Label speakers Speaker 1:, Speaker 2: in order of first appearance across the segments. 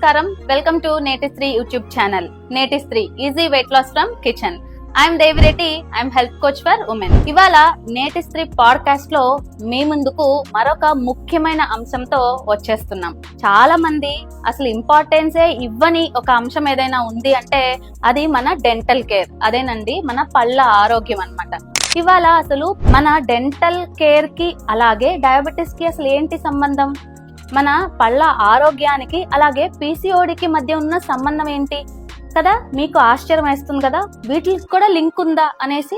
Speaker 1: నమస్కారం, welcome to Netisri YouTube channel. Netisri easy weight loss from kitchen. I'm Devireddy, I'm health coach for women. ఇవాళ Netisri podcast లో మీ ముందుకు మరొక ముఖ్యమైన అంశంతో వచ్చేస్తున్నాం. చాలా మంది అసలు ఇంపార్టెన్సే ఇవ్వని ఒక అంశం ఏదైనా ఉంది అంటే అది మన డెంటల్ కేర్, అదేనండి మన పళ్ళ ఆరోగ్యం అన్నమాట. ఇవాళ అసలు మన డెంటల్ కేర్ కి అలాగే డయాబెటిస్ కి అసలు ఏంటి సంబంధం, మన పళ్ళ ఆరోగ్యానికి అలాగే పీసీఓడికి మధ్య ఉన్న సంబంధం ఏంటి కదా, మీకు ఆశ్చర్యం వేస్తుంది కదా, వీటికి కూడా లింక్ ఉందా అనేసి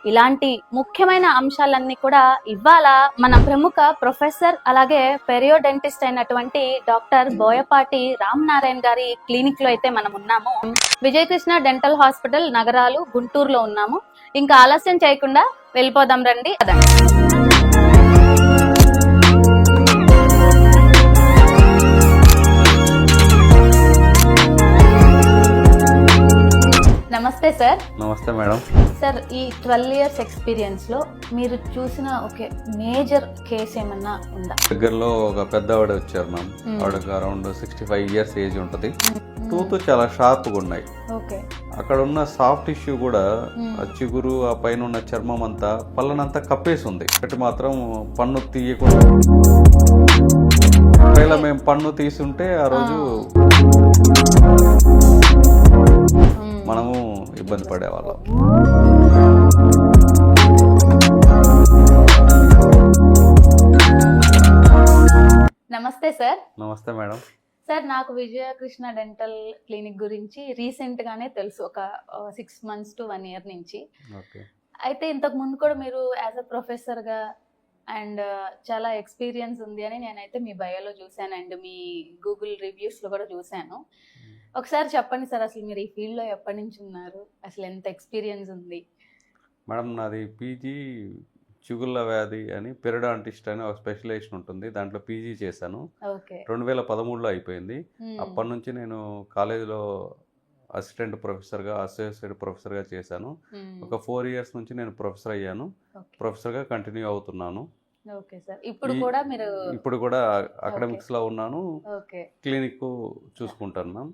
Speaker 1: ఇలాంటి ముఖ్యమైన అంశాలన్నీ కూడా ఇవాళ మన ప్రముఖ ప్రొఫెసర్ అలాగే పెరియోడెంటిస్ట్ అయినటువంటి డాక్టర్ బోయపాటి రామ్ నారాయణ గారి క్లినిక్ లో అయితే మనం ఉన్నాము. విజయకృష్ణ డెంటల్ హాస్పిటల్, నగరాలు, గుంటూరులో ఉన్నాము. ఇంకా ఆలస్యం చేయకుండా వెళ్ళిపోదాం రండి. నమస్తే సార్.
Speaker 2: నమస్తే మేడం.
Speaker 1: సార్, ఈ 12 years ఎక్స్పీరియన్స్ లో మీరు చూసిన ఒక మేజర్ కేసు ఏమన్నా ఉందా?
Speaker 2: దగ్గరలో ఒక పెద్ద ఆవిడ వచ్చారు మ్యామ్. ఆవిడకి అరౌండ్ 65 years ఏజ్ ఉంటది. టూత్ చాలా షార్ప్ గా ఉన్నాయి. అక్కడ ఉన్న సాఫ్ట్ టిష్యూ కూడా ఆ చిగురు, ఆ పైన ఉన్న చర్మం అంతా పళ్ళనంతా కప్పేసి ఉంది. ఒకటి మాత్రం పన్ను తీయకుండా, ఒకవేళ మేము పన్ను తీసుంటే ఆ రోజు మనము ఇబ్బంది పడేవాళ్ళం.
Speaker 1: నమస్తే సార్.
Speaker 2: నమస్తే మేడం.
Speaker 1: సార్, నాకు విజయకృష్ణ డెంటల్ క్లినిక్ గురించి రీసెంట్ గానే తెలుసు, ఒక 6 months to 1 year నుంచి. అయితే ఇంతకు ముందు కూడా మీరు యాజ్ అ ప్రొఫెసర్ గా అండ్ చాలా ఎక్స్పీరియన్స్ ఉంది అని నేనైతే మీ బయోలో చూసాను అండ్ మీ గూగుల్ రివ్యూస్ లో కూడా చూసాను. ఒకసారి చెప్పండి సార్, అసలు మీరు ఈ ఫీల్డ్ లో ఎప్పటి నుంచి ఉన్నారు, అసలు ఎంత ఎక్స్పీరియన్స్ ఉంది?
Speaker 2: మేడం, నాది పీజీ చిగుళ్ళ వ్యాధి అని పెరిడాంటిస్ట్ అని ఒక స్పెషలైజేషన్ ఉంటుంది, దాంట్లో పీజీ చేశాను. 2013లో అయిపోయింది. అప్పటి నుంచి నేను కాలేజీలో అసిస్టెంట్ ప్రొఫెసర్గా, అసోసియేట్ ప్రొఫెసర్గా చేశాను. ఒక 4 years నుంచి నేను ప్రొఫెసర్ అయ్యాను. ప్రొఫెసర్గా కంటిన్యూ అవుతున్నాను. ఇప్పుడు కూడా అకాడమిక్స్ లో ఉన్నాను. క్లినిక్ చూసుకుంటాను మ్యామ్.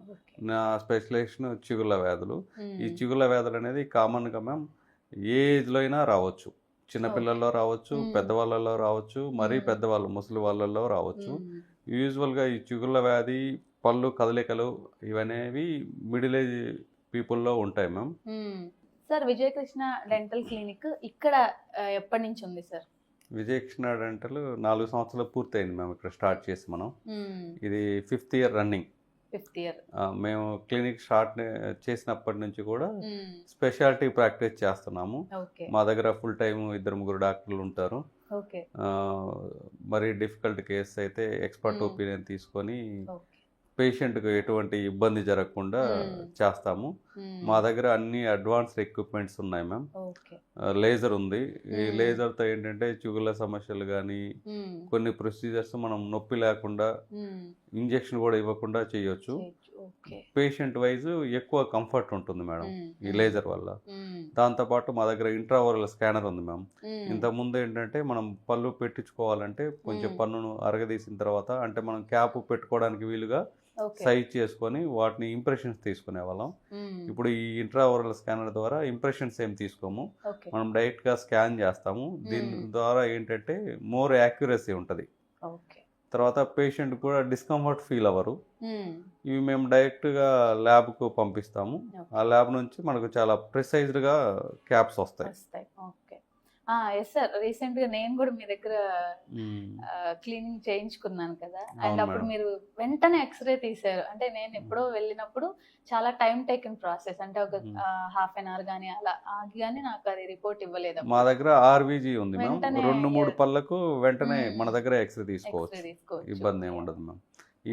Speaker 2: నా స్పెషలైజేషన్ చిగుళ్ళ వ్యాధులు. ఈ చిగుళ్ళ వ్యాధులు అనేది కామన్ గా మ్యామ్ ఏ ఏజ్ లో అయినా రావచ్చు. చిన్నపిల్లల్లో రావచ్చు, పెద్దవాళ్ళలో రావచ్చు, మరీ పెద్దవాళ్ళు ముసలి వాళ్ళల్లో రావచ్చు. యూజువల్ గా ఈ చిగుళ్ళ వ్యాధి, పళ్ళు కదలికలు ఇవనేవి మిడిల్ ఏజ్ పీపుల్లో ఉంటాయి ma'am.
Speaker 1: Sir, Vijayakrishna dental clinic ఇక్కడ ఎప్పటి నుంచి ఉంది సార్?
Speaker 2: విజయకృష్ణ డెంటల్ 4 సంవత్సరాలు పూర్తయింది మేము ఇక్కడ స్టార్ట్ చేసి. మనం ఇది 5th year రన్నింగ్. మేము క్లినిక్ స్టార్ట్ చేసినప్పటి నుంచి కూడా స్పెషాలిటీ ప్రాక్టీస్ చేస్తున్నాము. మా దగ్గర ఫుల్ టైం 2-3 డాక్టర్లు ఉంటారు. మరి డిఫికల్ట్ కేసు అయితే ఎక్స్పర్ట్ ఒపీనియన్ తీసుకొని పేషెంట్కు ఎటువంటి ఇబ్బంది జరగకుండా చేస్తాము. మా దగ్గర అన్ని అడ్వాన్స్డ్ ఎక్విప్మెంట్స్ ఉన్నాయి మ్యామ్. లేజర్ ఉంది. ఈ లేజర్తో ఏంటంటే చిగుళ్ళ సమస్యలు కానీ కొన్ని ప్రొసీజర్స్ మనం నొప్పి లేకుండా ఇంజెక్షన్ కూడా ఇవ్వకుండా చేయొచ్చు. పేషెంట్ వైజ్ ఎక్కువ కంఫర్ట్ ఉంటుంది మేడం ఈ లేజర్ వల్ల. దాంతోపాటు మా దగ్గర ఇంట్రావోరల్ స్కానర్ ఉంది మ్యామ్. ఇంతకుముందు ఏంటంటే మనం పళ్ళు పెట్టించుకోవాలంటే కొంచెం పన్నును అరగదీసిన తర్వాత, అంటే మనం క్యాప్ పెట్టుకోవడానికి వీలుగా సైజ్ చేసుకొని వాటిని ఇంప్రెషన్స్ తీసుకునే వాళ్ళం. ఇప్పుడు ఈ ఇంట్రావోరల్ స్కానర్ ద్వారా ఇంప్రెషన్స్ ఏం తీసుకోము, మనం డైరెక్ట్ గా స్కాన్ చేస్తాము. దీని ద్వారా ఏంటంటే మోర్ యాక్యురసీ ఉంటుంది. తర్వాత పేషెంట్ కూడా డిస్కంఫర్ట్ ఫీల్ అవ్వరు. ఇవి మేము డైరెక్ట్ గా ల్యాబ్ కు పంపిస్తాము. ఆ ల్యాబ్ నుంచి మనకు చాలా ప్రిసైజ్డ్ గా క్యాప్స్ వస్తాయి.
Speaker 1: ఎస్ సార్, రీసెంట్ గా నేను కూడా మీ దగ్గర క్లీనింగ్ చేయించుకున్నాను కదా, అండ్ అప్పుడు మీరు వెంటనే ఎక్స్రే తీసారు. అంటే నేను ఎప్పుడో వెళ్ళినప్పుడు చాలా టైం టేకింగ్ ప్రాసెస్, అంటే ఒక ½ an hour గానీ అలా ఆగి గానీ నాకు అది రిపోర్ట్ ఇవ్వలేదు.
Speaker 2: మా దగ్గర ఆర్వీజీ ఉంది మ్యామ్. 2-3 పళ్ళకు వెంటనే మన దగ్గర ఎక్స్రే తీసుకోవచ్చు, ఇబ్బంది ఏమి ఉండదు మ్యామ్.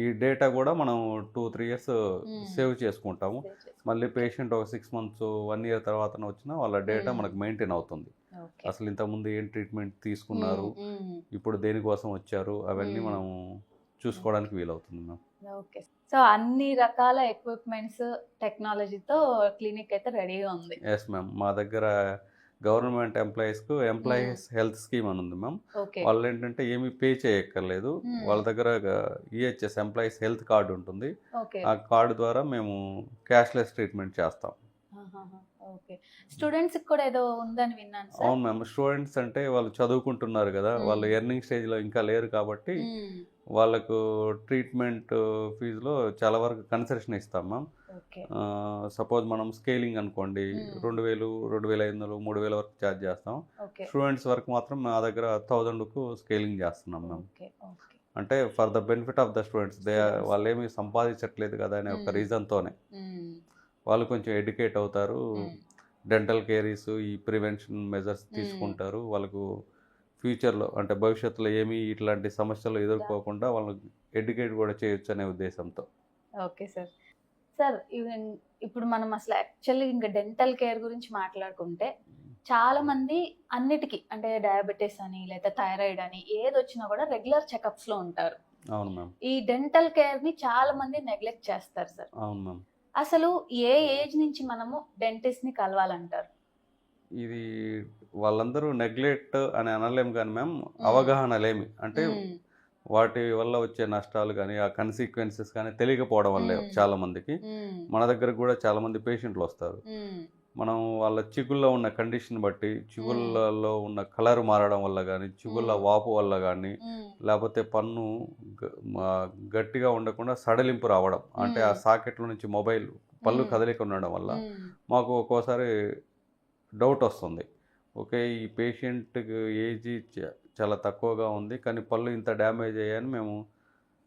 Speaker 2: ఈ డేటా కూడా మనం 2-3 years సేవ్ చేసుకుంటాము. మళ్ళీ పేషెంట్ ఒక 6 months 1 year తర్వాత వచ్చినా వాళ్ళ డేటా మనకు మెయింటైన్ అవుతుంది. అసలు ఇంతకుముందు ఏం ట్రీట్మెంట్ తీసుకున్నారు, ఇప్పుడు దేనికోసం వచ్చారు, అవన్నీ మనం చూసుకోవడానికి వీలవుతుంది మ్యామ్.
Speaker 1: సో అన్ని రకాల ఎక్విప్మెంట్స్, టెక్నాలజీతో క్లినిక్ అయితే రెడీగా ఉంది.
Speaker 2: Yes ma'am. మా దగ్గర గవర్నమెంట్ ఎంప్లాయీస్కు ఎంప్లాయీస్ హెల్త్ స్కీమ్ అని ఉంది మ్యామ్.
Speaker 1: ఓకే.
Speaker 2: వాళ్ళు ఏంటంటే ఏమీ పే చేయక్కర్లేదు. వాళ్ళ దగ్గర ఈహెచ్ఎస్ ఎంప్లాయీస్ హెల్త్ కార్డు ఉంటుంది.
Speaker 1: ఓకే.
Speaker 2: ఆ కార్డు ద్వారా మేము క్యాష్లెస్ ట్రీట్మెంట్ చేస్తాం.
Speaker 1: ఓకే. స్టూడెంట్స్ కూడా ఏదో ఉందని విన్నాను సార్.
Speaker 2: అవును మ్యామ్. స్టూడెంట్స్ అంటే వాళ్ళు చదువుకుంటున్నారు కదా, వాళ్ళు ఎర్నింగ్ స్టేజ్లో ఇంకా లేరు కాబట్టి వాళ్ళకు ట్రీట్మెంట్ ఫీజులో చాలా వరకు కన్సెషన్ ఇస్తాం మ్యామ్.
Speaker 1: ఓకే.
Speaker 2: సపోజ్ మనం స్కేలింగ్ అనుకోండి, 2000, 2500, 3000 వరకు ఛార్జ్ చేస్తాం.
Speaker 1: ఓకే.
Speaker 2: స్టూడెంట్స్ వరకు మాత్రం మా దగ్గర 1000కు స్కేలింగ్ చేస్తున్నాం మ్యామ్.
Speaker 1: ఓకే. ఓకే.
Speaker 2: అంటే for the benefit of the students, వాళ్ళు ఏమి సంపాదించట్లేదు కదా అనే ఒక రీజన్తోనే వాళ్ళు కొంచెం ఎడ్యుకేట్ అవుతారు. డెంటల్ కేరీస్, ఈ ప్రివెన్షన్ మెజర్స్ తీసుకుంటారు. వాళ్ళకు ఫ్యూచర్లో అంటే భవిష్యత్తులో ఏమీ ఇట్లాంటి సమస్యలు ఎదుర్కోకుండా వాళ్ళని ఎడ్యుకేట్ కూడా చేయొచ్చు అనే ఉద్దేశంతో.
Speaker 1: Okay sir. సార్ ఇప్పుడు మనం అసలు యాక్చువల్లీ ఇంకా డెంటల్ కేర్ గురించి మాట్లాడుకుంటే చాలా మంది అన్నిటికీ అంటే డయాబెటీస్ అని లేదా థైరాయిడ్ అని ఏది వచ్చినా కూడా రెగ్యులర్ చెకప్స్ లో ఉంటారు.
Speaker 2: అవును మ్యామ్.
Speaker 1: ఈ డెంటల్ కేర్ ని చాలా మంది నెగ్లెక్ట్ చేస్తారు సార్.
Speaker 2: అవును మ్యామ్.
Speaker 1: అసలు ఏ ఏజ్ నుంచి మనము డెంటిస్ట్ ని కలవాలంటారు?
Speaker 2: ఇది వాళ్ళందరూ నెగ్లెక్ట్ అని అనలేము కానీ మ్యామ్, అవగాహన లేమి అంటే వాటి వల్ల వచ్చే నష్టాలు కానీ ఆ కన్సిక్వెన్సెస్ కానీ తెలియకపోవడం వల్లే చాలా మందికి. మన దగ్గర కూడా చాలా మంది పేషెంట్లు వస్తారు. మనం వాళ్ళ చిగుల్లో ఉన్న కండిషన్ బట్టి, చిగుళ్ళలో ఉన్న కలర్ మారడం వల్ల కానీ, చిగుళ్ళ వాపు వల్ల కానీ, లేకపోతే పన్ను గట్టిగా ఉండకుండా సడలింపు రావడం అంటే ఆ సాకెట్ల నుంచి మొబైల్ పళ్ళు కదలిక ఉండడం వల్ల మాకు ఒక్కోసారి డౌట్ వస్తుంది. ఓకే, ఈ పేషెంట్కి ఏజ్ చాలా తక్కువగా ఉంది కానీ పళ్ళు ఇంత డ్యామేజ్ అయ్యాయని మేము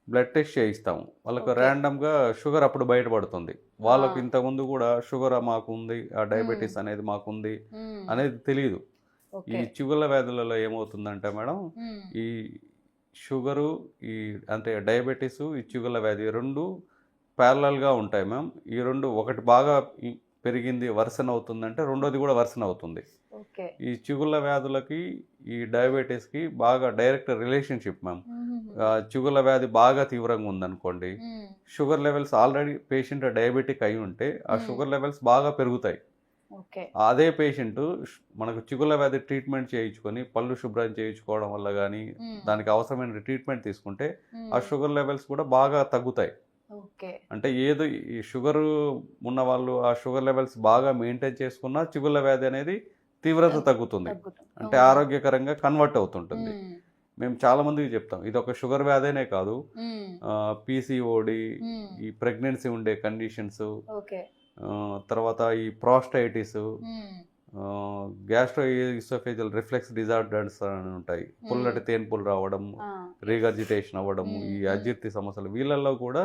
Speaker 2: బ్లడ్ టెస్ట్ చేయిస్తాము. వాళ్ళకు ర్యాండమ్గా షుగర్ అప్పుడు బయటపడుతుంది. వాళ్ళకు ఇంతకుముందు కూడా షుగర్ మాకు ఉంది, ఆ డయాబెటీస్ అనేది మాకుంది అనేది తెలియదు. ఈ చిగుళ్ళ వ్యాధులలో ఏమవుతుందంటే మేడం, ఈ షుగరు, ఈ అంటే డయాబెటీసు, ఈ చిగుళ్ళ వ్యాధి రెండు ప్యారలల్గా ఉంటాయి మ్యామ్. ఈ రెండు ఒకటి బాగా పెరిగింది వర్సన్ అవుతుందంటే రెండోది కూడా వర్సన్ అవుతుంది. ఈ చిగుళ్ళ వ్యాధులకి ఈ డయాబెటీస్కి బాగా డైరెక్ట్ రిలేషన్షిప్ మ్యామ్. చిగుళ్ళ వ్యాధి బాగా తీవ్రంగా ఉందనుకోండి, sugar levels already patient diabetic అయి ఉంటే ఆ షుగర్ లెవెల్స్ బాగా పెరుగుతాయి. అదే పేషెంట్ మనకు చిగుళ్ళ వ్యాధి ట్రీట్మెంట్ చేయించుకొని పళ్ళు శుభ్రం చేయించుకోవడం వల్ల కానీ దానికి అవసరమైన ట్రీట్మెంట్ తీసుకుంటే ఆ షుగర్ లెవెల్స్ కూడా బాగా తగ్గుతాయి. అంటే ఏదో ఈ షుగర్ ఉన్న వాళ్ళు ఆ షుగర్ లెవెల్స్ బాగా మెయింటైన్ చేసుకున్నా చిగుళ్ళ వ్యాధి అనేది తీవ్రత తగ్గుతుంది, అంటే ఆరోగ్యకరంగా కన్వర్ట్ అవుతుంటుంది. మేము చాలా మందికి చెప్తాం, ఇది ఒక షుగర్ వ్యాధేనే కాదు, పీసీఓడి, ఈ ప్రెగ్నెన్సీ ఉండే కండిషన్స్, తర్వాత ఈ ప్రోస్టైటిస్, గ్యాస్ట్రో ఈసోఫేజియల్ రిఫ్లెక్స్ డిజార్డర్స్ అని ఉంటాయి, పుల్లటి తేన్పులు రావడం, రీగర్జిటేషన్ అవ్వడము, ఈ అజీర్తి సమస్యలు, వీళ్ళల్లో కూడా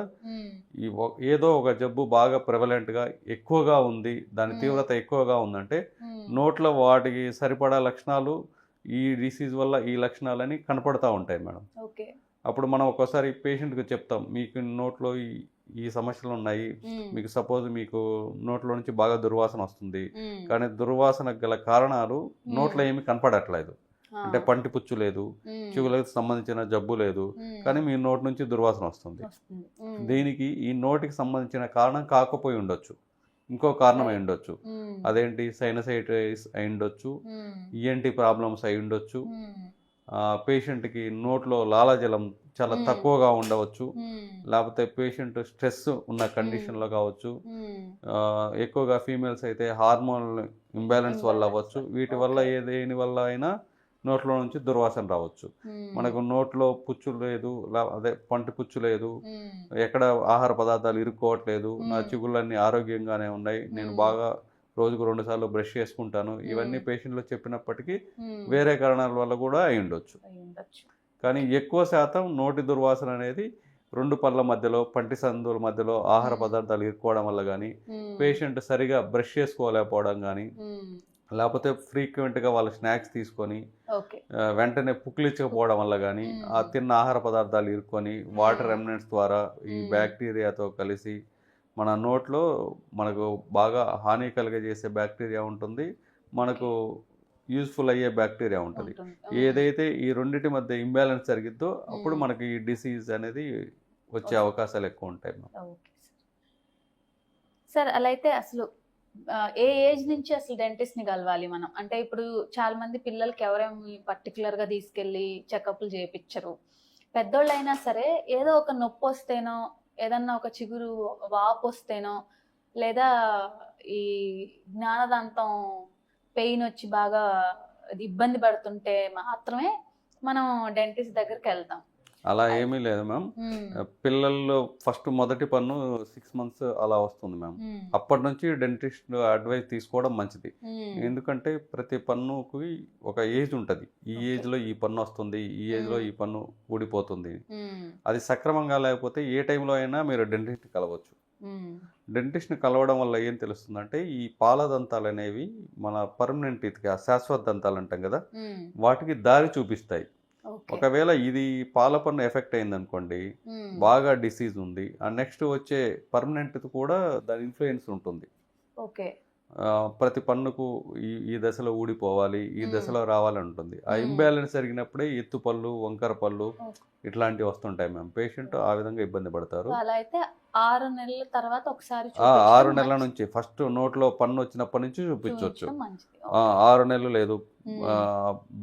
Speaker 2: ఈ ఏదో ఒక జబ్బు బాగా ప్రెవలెంట్గా ఎక్కువగా ఉంది, దాని తీవ్రత ఎక్కువగా ఉందంటే నోట్లో వాటికి సరిపడా లక్షణాలు ఈ డిసీజ్ వల్ల ఈ లక్షణాలని కనపడతా ఉంటాయి మేడం. అప్పుడు మనం ఒక్కోసారి పేషెంట్కి చెప్తాం, మీకు నోట్లో ఈ సమస్యలు ఉన్నాయి, మీకు సపోజ్ మీకు నోట్లో నుంచి బాగా దుర్వాసన వస్తుంది కానీ దుర్వాసన గల కారణాలు నోట్లో ఏమి కనపడట్లేదు, అంటే పంటి పుచ్చు లేదు, చిగుళ్ళకి సంబంధించిన జబ్బు లేదు కానీ మీ నోటి నుంచి దుర్వాసన వస్తుంది. దీనికి ఈ నోటికి సంబంధించిన కారణం కాకపోయి ఉండొచ్చు, ఇంకో కారణం అయి ఉండొచ్చు. అదేంటి, సైనసైటిస్ అయి ఉండొచ్చు, ఈఎన్టీ ప్రాబ్లమ్స్ అయి ఉండొచ్చు, పేషెంట్కి నోట్లో లాలాజలం చాలా తక్కువగా ఉండవచ్చు, లేకపోతే పేషెంట్ స్ట్రెస్ ఉన్న కండిషన్లో కావచ్చు, ఎక్కువగా ఫీమేల్స్ అయితే హార్మోన్ ఇంబ్యాలెన్స్ వల్ల అవ్వచ్చు. వీటి వల్ల దేని వల్ల అయినా నోట్లో నుంచి దుర్వాసన రావచ్చు. మనకు నోట్లో పుచ్చు లేదు, అదే పంటి పుచ్చు లేదు, ఎక్కడ ఆహార పదార్థాలు ఇరుక్కోవట్లేదు, నా చిగుళ్ళన్నీ ఆరోగ్యంగానే ఉన్నాయి, నేను బాగా రోజుకు 2 సార్లు బ్రష్ చేసుకుంటాను, ఇవన్నీ పేషెంట్లు చెప్పినప్పటికీ వేరే కారణాల వల్ల కూడా అయి ఉండొచ్చు. కానీ ఎక్కువ శాతం నోటి దుర్వాసన అనేది 2 పళ్ళ మధ్యలో, పంటి సందుల మధ్యలో ఆహార పదార్థాలు ఇరుక్కోవడం వల్ల కానీ, పేషెంట్ సరిగా బ్రష్ చేసుకోలేకపోవడం కానీ, లేకపోతే ఫ్రీక్వెంట్గా వాళ్ళ స్నాక్స్ తీసుకొని వెంటనే పుక్కిలించకపోవడం వల్ల కానీ, ఆ తిన్న ఆహార పదార్థాలు ఇరుక్కొని వాటర్ రెమినెంట్స్ ద్వారా ఈ బ్యాక్టీరియాతో కలిసి మన నోట్లో మనకు బాగా హాని కలిగజేసే బ్యాక్టీరియా ఉంటుంది, మనకు యూస్ఫుల్ అయ్యే బ్యాక్టీరియా ఉంటుంది. ఏదైతే ఈ రెండింటి మధ్య ఇంబ్యాలెన్స్ జరిగిద్దో అప్పుడు మనకి ఈ డిసీజ్ అనేది వచ్చే అవకాశాలు ఎక్కువ ఉంటాయి.
Speaker 1: సార్ అలా అయితే అసలు ఏ ఏజ్ నుంచి అసలు డెంటిస్ట్ ని కలవాలి మనం? అంటే ఇప్పుడు చాలా మంది పిల్లలకి ఎవరేమి పర్టికులర్ గా తీసుకెళ్లి చెకప్లు చేయించరు. పెద్దోళ్ళైనా సరే ఏదో ఒక నొప్పి వస్తేనో, ఏదన్నా ఒక చిగురు వాపు వస్తేనో, లేదా ఈ జ్ఞానదంతం పెయిన్ వచ్చి బాగా ఇబ్బంది పడుతుంటే మాత్రమే మనం డెంటిస్ట్ దగ్గరికి వెళ్తాం.
Speaker 2: అలా ఏమీ లేదు మ్యామ్. పిల్లల్లో ఫస్ట్ మొదటి పన్ను 6 months అలా వస్తుంది మ్యామ్. అప్పటి నుంచి డెంటిస్ట్ అడ్వైస్ తీసుకోవడం మంచిది. ఎందుకంటే ప్రతి పన్నుకి ఒక ఏజ్ ఉంటుంది. ఈ ఏజ్లో ఈ పన్ను వస్తుంది, ఈ ఏజ్లో ఈ పన్ను ఊడిపోతుంది. అది సక్రమంగా లేకపోతే ఏ టైంలో అయినా మీరు డెంటిస్ట్ కలవచ్చు. డెంటిస్ట్ని కలవడం వల్ల ఏం తెలుస్తుందంటే ఈ పాల దంతాలు అనేవి మన పర్మనెంట్ టీత్గా శాశ్వత దంతాలు అంటాం కదా, వాటికి దారి చూపిస్తాయి. ఒకవేళ ఇది పాల పన్ను ఎఫెక్ట్ అయింది అనుకోండి, బాగా డిసీజ్ ఉంది, ఆ నెక్స్ట్ వచ్చే పర్మనెంట్ కూడా దాని ఇన్ఫ్లుయెన్స్ ఉంటుంది. ప్రతి పన్నుకు ఈ దశలో ఊడిపోవాలి, ఈ దశలో రావాలని ఉంటుంది. ఆ ఇంబ్యాలెన్స్ జరిగినప్పుడే ఎత్తు పళ్ళు, వంకర పళ్ళు ఇట్లాంటివి వస్తుంటాయి మ్యామ్. పేషెంట్ ఆ విధంగా ఇబ్బంది పడతారు.
Speaker 1: 6 నెలల తర్వాత ఒకసారి
Speaker 2: 6 నెలల నుంచి ఫస్ట్ నోట్లో పన్ను వచ్చినప్పటి నుంచి చూపించవచ్చు. 6 నెలలు లేదు,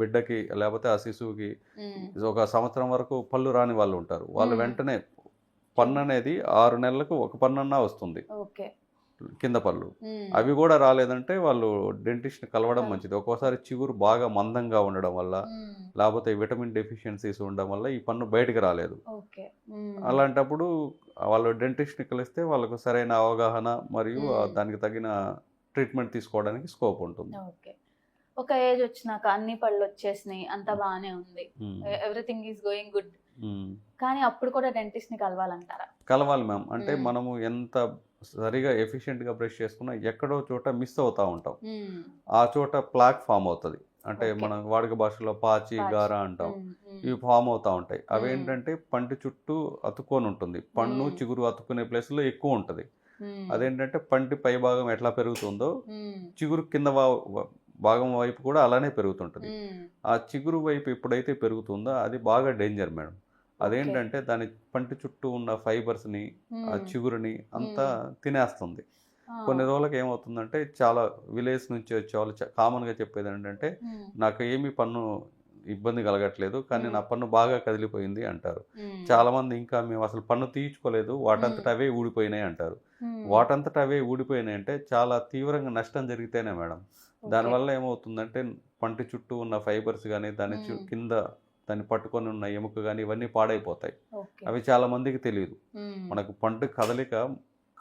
Speaker 2: బిడ్డకి లేకపోతే ఆ శిశువుకి 1 సంవత్సరం వరకు పళ్ళు రాని వాళ్ళు ఉంటారు. వాళ్ళు వెంటనే పన్ను అనేది 6 నెలలకు ఒక పన్నన్నా వస్తుంది, కింద పళ్ళు. అవి కూడా రాలేదంటే వాళ్ళు డెంటిస్ట్ని కలవడం మంచిది. ఒక్కోసారి చిగురు బాగా మందంగా ఉండడం వల్ల, లేకపోతే విటమిన్ డెఫిషియన్సీస్ ఉండడం వల్ల ఈ పన్ను బయటకు రాలేదు. అలాంటప్పుడు వాళ్ళు డెంటిస్ట్ని కలిస్తే వాళ్ళకు సరైన అవగాహన మరియు దానికి తగిన ట్రీట్మెంట్ తీసుకోవడానికి స్కోప్ ఉంటుంది.
Speaker 1: ఒక ఏజ్ వచ్చినాక అన్ని పళ్ళు వచ్చేసినాయి, అంతా బాగానే ఉంది, ఎవ్రీథింగ్ ఈజ్ గోయింగ్ గుడ్, కానీ అప్పుడు కూడా డెంటిస్ట్ ని కలవాలంటారా?
Speaker 2: కలవాలి మ్యామ్. అంటే మనము ఎంత సరిగా ఎఫిషియెంట్గా బ్రష్ చేసుకున్నా ఎక్కడో చోట మిస్ అవుతూ ఉంటాం. ఆ చోట ప్లాక్ ఫామ్ అవుతుంది. అంటే మనం వాడుక భాషలో పాచి, గార అంటాం. ఇవి ఫామ్ అవుతూ ఉంటాయి. అవేంటంటే పంటి చుట్టూ అతుక్కొని ఉంటుంది. పన్ను చిగురు అతుక్కునే ప్లేస్లో ఎక్కువ ఉంటుంది. అదేంటంటే పంటి పై భాగం ఎట్లా పెరుగుతుందో చిగురు కింద భాగం వైపు కూడా అలానే పెరుగుతుంటుంది. ఆ చిగురు వైపు ఎప్పుడైతే పెరుగుతుందో అది బాగా డేంజర్ మేడం. అదేంటంటే దాని పంటి చుట్టూ ఉన్న ఫైబర్స్ని, ఆ చిగురుని అంతా తినేస్తుంది. కొన్ని రోజులకు ఏమవుతుందంటే చాలా విలేజ్ నుంచి వచ్చే వాళ్ళు కామన్గా చెప్పేది ఏంటంటే నాకు ఏమీ పన్ను ఇబ్బంది కలగట్లేదు, కానీ నా పన్ను బాగా కదిలిపోయింది అంటారు. చాలామంది ఇంకా మేము అసలు పన్ను తీయించుకోలేదు, వాటంతట అవే ఊడిపోయినాయి అంటారు. వాటంతట అవే ఊడిపోయినాయి అంటే చాలా తీవ్రంగా నష్టం జరిగితేనే మేడం. దానివల్ల ఏమవుతుందంటే పంటి చుట్టూ ఉన్న ఫైబర్స్ కానీ, దాని కింద దాన్ని పట్టుకొని ఉన్న ఎముక కానీ ఇవన్నీ పాడైపోతాయి. అవి చాలా మందికి తెలియదు. మనకు పంటి కదలిక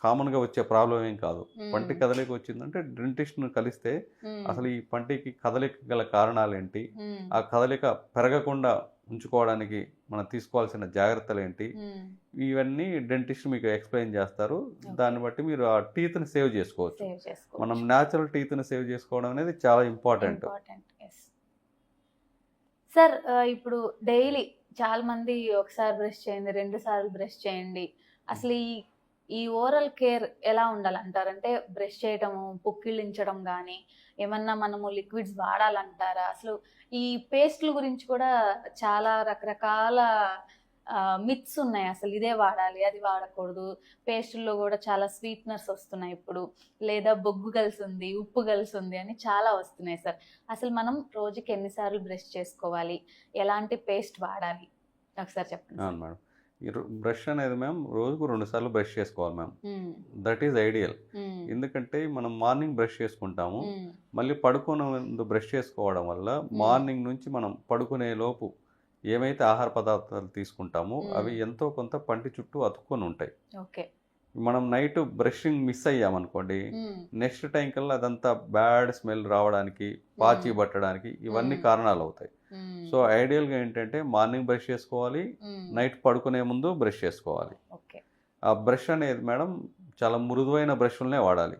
Speaker 2: కామన్గా వచ్చే ప్రాబ్లం ఏం కాదు. పంటి కదలిక వచ్చిందంటే డెంటిస్ట్ను కలిస్తే అసలు ఈ పంటికి కదలిక గల కారణాలు ఏంటి, ఆ కదలిక పెరగకుండా ఉంచుకోవడానికి మనం తీసుకోవాల్సిన జాగ్రత్తలు ఏంటి, ఇవన్నీ డెంటిస్ట్ మీకు ఎక్స్ప్లెయిన్ చేస్తారు. దాన్ని బట్టి మీరు ఆ టీత్ని సేవ్ చేసుకోవచ్చు. మనం న్యాచురల్ టీత్ని సేవ్ చేసుకోవడం అనేది చాలా ఇంపార్టెంట్.
Speaker 1: సార్, ఇప్పుడు డైలీ చాలా మంది ఒకసారి బ్రష్ చేయండి, 2 సార్లు బ్రష్ చేయండి, అసలు ఈ ఓరల్ కేర్ ఎలా ఉండాలంటారంటే బ్రష్ చేయటము, పుక్కిళ్ళించడం కానీ ఏమన్నా మనము లిక్విడ్స్ వాడాలంటారా? అసలు ఈ పేస్ట్ల గురించి కూడా చాలా రకరకాల మిత్స్ ఉన్నాయి. అసలు ఇదే వాడాలి, అది వాడకూడదు, పేస్టుల్లో కూడా చాలా స్వీట్నర్స్ వస్తున్నాయి ఇప్పుడు, లేదా బొగ్గు కలిసి ఉంది, ఉప్పు కలిసి ఉంది అని చాలా వస్తున్నాయి. సార్, అసలు మనం రోజుకి ఎన్నిసార్లు బ్రష్ చేసుకోవాలి, ఎలాంటి పేస్ట్ వాడాలి ఒకసారి చెప్పండి.
Speaker 2: అవును మేడం, ఈ బ్రష్ అనేది మ్యామ్ రోజుకు 2 సార్లు బ్రష్ చేసుకోవాలి మ్యామ్. That is ideal. ఎందుకంటే మనం మార్నింగ్ బ్రష్ చేసుకుంటాము, మళ్ళీ పడుకునే ముందు బ్రష్ చేసుకోవడం వల్ల మార్నింగ్ నుంచి మనం పడుకునే లోపు ఏమైతే ఆహార పదార్థాలు తీసుకుంటామో అవి ఎంతో కొంత పంటి చుట్టూ అతుక్కొని ఉంటాయి. మనం నైట్ బ్రషింగ్ మిస్ అయ్యామనుకోండి, నెక్స్ట్ టైం కల్లా అదంతా బ్యాడ్ స్మెల్ రావడానికి, పాచి పట్టడానికి ఇవన్నీ కారణాలు అవుతాయి. సో ఐడియల్గా ఏంటంటే మార్నింగ్ బ్రష్ చేసుకోవాలి, నైట్ పడుకునే ముందు బ్రష్ చేసుకోవాలి. ఆ బ్రష్ అనేది మేడం చాలా మృదువైన బ్రష్లనే వాడాలి.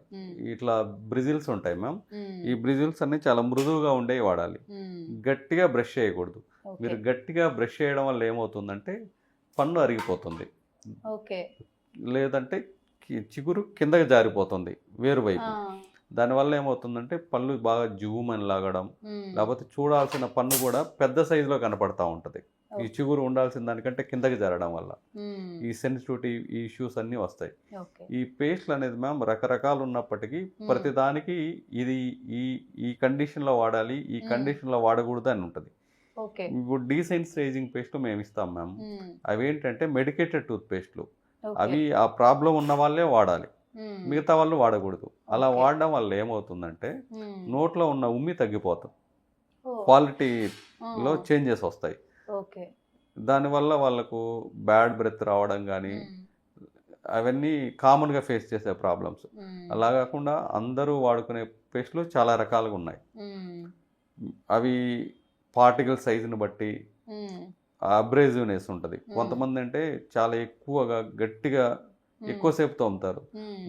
Speaker 2: ఇట్లా బ్రిజిల్స్ ఉంటాయి మ్యామ్, ఈ బ్రిజిల్స్ అన్ని చాలా మృదువుగా ఉండేవి వాడాలి. గట్టిగా బ్రష్ చేయకూడదు. మీరు గట్టిగా బ్రష్ చేయడం వల్ల ఏమవుతుందంటే పన్ను అరిగిపోతుంది, లేదంటే చిగురు కిందకి జారిపోతుంది వేరు వైపు. దానివల్ల ఏమవుతుందంటే పళ్ళు బాగా జూమని లాగడం, లేకపోతే చూడాల్సిన పన్ను కూడా పెద్ద సైజులో కనపడతా ఉంటుంది. ఈ చిగురు ఉండాల్సిన దానికంటే కిందకి జరగడం వల్ల ఈ సెన్సిటివిటీ ఈ ఇష్యూస్ అన్నీ వస్తాయి. ఈ పేస్ట్లు అనేది మ్యామ్ రకరకాలు ఉన్నప్పటికీ ప్రతిదానికి ఇది ఈ ఈ కండిషన్లో వాడాలి, ఈ కండిషన్లో వాడకూడదు అని ఉంటుంది. ఇప్పుడు డీసెన్సిటైజింగ్ పేస్ట్లు మేము ఇస్తాం మ్యామ్. అవి ఏంటంటే మెడికేటెడ్ టూత్ పేస్ట్లు. అవి ఆ ప్రాబ్లం ఉన్న వాళ్ళే వాడాలి, మిగతా వాళ్ళు వాడకూడదు. అలా వాడడం వల్ల ఏమవుతుందంటే నోట్లో ఉన్న ఉమ్మి తగ్గిపోతుంది, క్వాలిటీలో చేంజెస్ వస్తాయి. దానివల్ల వాళ్ళకు బ్యాడ్ బ్రెత్ రావడం కానీ అవన్నీ కామన్గా ఫేస్ చేసే ప్రాబ్లమ్స్. అలా కాకుండా అందరూ వాడుకునే పేస్ట్లు చాలా రకాలుగా ఉన్నాయి. అవి పార్టికల్ సైజుని బట్టి అబ్రేజివ్నెస్ ఉంటుంది. కొంతమంది అంటే చాలా ఎక్కువగా గట్టిగా ఎక్కువసేపు తోముతారు,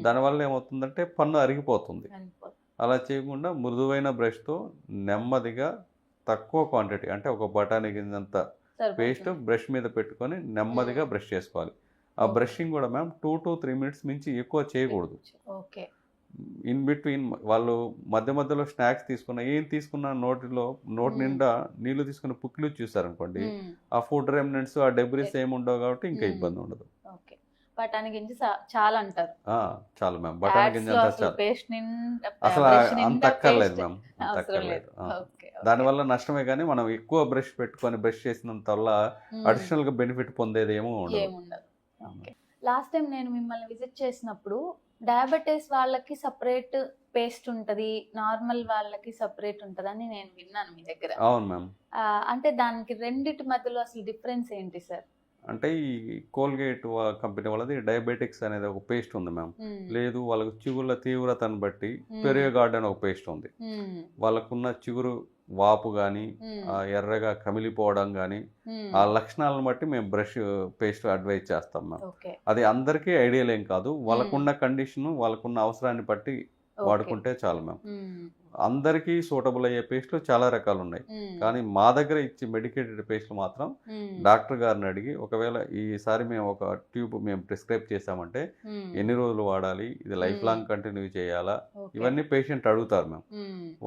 Speaker 2: దానివల్ల ఏమవుతుందంటే పన్ను అరిగిపోతుంది. అలా చేయకుండా మృదువైన బ్రష్తో నెమ్మదిగా తక్కువ క్వాంటిటీ అంటే ఒక బఠానీ గింజంత పేస్ట్ బ్రష్ మీద పెట్టుకొని నెమ్మదిగా బ్రష్ చేసుకోవాలి. ఆ బ్రషింగ్ కూడా మ్యామ్ 2 to 3 minutes మించి ఎక్కువ చేయకూడదు. ఇన్ బిట్వీన్ వాళ్ళు మధ్య మధ్యలో స్నాక్స్ తీసుకున్న నోటి నిండా నీళ్లు తీసుకుని పుక్కిలు చూసారనుకోండి, ఆ ఫుడ్ రెమినెంట్స్ ఆ డెబ్రిస్ ఏమి ఉండవు కాబట్టి ఇంకా ఇబ్బంది ఉండదు.
Speaker 1: బఠానీ గింజ చాలా అంటారు.
Speaker 2: చాలు మ్యామ్, బఠానీ గింజ అసలు అంత అక్కర్లేదు మ్యామ్, అంత అక్కర్లేదు. దానివల్ల నష్టమే కానీ మనం ఎక్కువ బ్రష్ పెట్టుకొని బ్రష్ చేసినంత వల్ల అడిషనల్ గా బెనిఫిట్ పొందేది ఏమో ఉండదు.
Speaker 1: లాస్ట్ టైం నేను మిమ్మల్ని విజిట్ చేసినప్పుడు డయాబెటీస్ వాళ్ళకి సపరేట్ పేస్ట్ ఉంటది, నార్మల్ వాళ్ళకి సపరేట్ ఉంటదని నేను విన్నాను మీ దగ్గర.
Speaker 2: అవును మ్యామ్.
Speaker 1: అంటే దానికి రెండిటి మధ్యలో అసలు డిఫరెన్స్ ఏంటి సార్?
Speaker 2: అంటే ఈ కోల్గేట్ కంపెనీ వాళ్ళది డయాబెటిక్స్ అనేది ఒక పేస్ట్ ఉంది మ్యామ్. లేదు వాళ్ళకు చిగుళ్ళ తీవ్రతను బట్టి పెరియోగార్డ్ అని ఒక పేస్ట్ ఉంది. వాళ్ళకున్న చిగురు వాపు కానీ ఎర్రగా కమిలిపోవడం కానీ ఆ లక్షణాలను బట్టి మేము బ్రష్ పేస్ట్ అడ్వైజ్ చేస్తాం మ్యామ్. అది అందరికీ ఐడియల్ ఏం కాదు, వాళ్ళకున్న కండిషన్ వాళ్ళకున్న అవసరాన్ని బట్టి వాడుకుంటే చాలు మ్యామ్. అందరికీ సూటబుల్ అయ్యే పేస్ట్లు చాలా రకాలు ఉన్నాయి, కానీ మా దగ్గర ఇచ్చి మెడికేటెడ్ పేస్ట్లు మాత్రం డాక్టర్ గారిని అడిగి ఒకవేళ ఈసారి మేము ఒక ట్యూబ్ మేము ప్రిస్క్రైబ్ చేసామంటే ఎన్ని రోజులు వాడాలి, ఇది లైఫ్ లాంగ్ కంటిన్యూ చేయాలా, ఇవన్నీ పేషెంట్ అడుగుతారు మ్యామ్.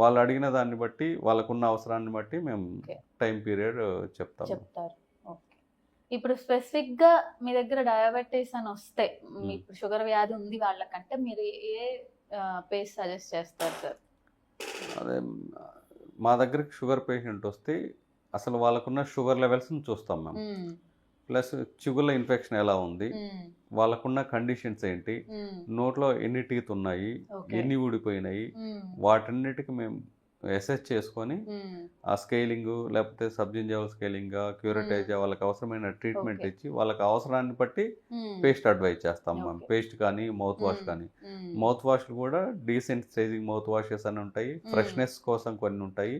Speaker 2: వాళ్ళు అడిగిన దాన్ని బట్టి వాళ్ళకున్న అవసరాన్ని బట్టి మేము టైం పీరియడ్ చెప్తాము.
Speaker 1: ఇప్పుడు స్పెసిఫిక్ గా మీ దగ్గర డయాబెటీస్ అని వస్తే, ఇప్పుడు షుగర్ వ్యాధి ఉంది వాళ్ళకంటే మీరు ఏ పేస్ట్ సజెస్ట్ చేస్తారు సార్?
Speaker 2: అదే మా దగ్గరికి షుగర్ పేషెంట్ వస్తే అసలు వాళ్ళకున్న షుగర్ లెవెల్స్ని చూస్తాం మ్యామ్. ప్లస్ చిగుళ్ళ ఇన్ఫెక్షన్ ఎలా ఉంది, వాళ్ళకున్న కండిషన్స్ ఏంటి, నోట్లో ఎన్ని టీత్ ఉన్నాయి, ఎన్ని ఊడిపోయినాయి, వాటన్నిటికి మేము అసెస్ చేసుకొని ఆ స్కేలింగ్ లేకపోతే సబ్జింజావల్ స్కేలింగ్ క్యూరటేజ్ వాళ్ళకి అవసరమైన ట్రీట్మెంట్ ఇచ్చి వాళ్ళకి అవసరాన్ని బట్టి పేస్ట్ అడ్వైజ్ చేస్తాం మ్యామ్. పేస్ట్ కానీ మౌత్ వాష్ కానీ, మౌత్ వాష్లు కూడా డీసెన్సిటైజింగ్ మౌత్ వాషెస్ అని ఉంటాయి, ఫ్రెష్నెస్ కోసం కొన్ని ఉంటాయి,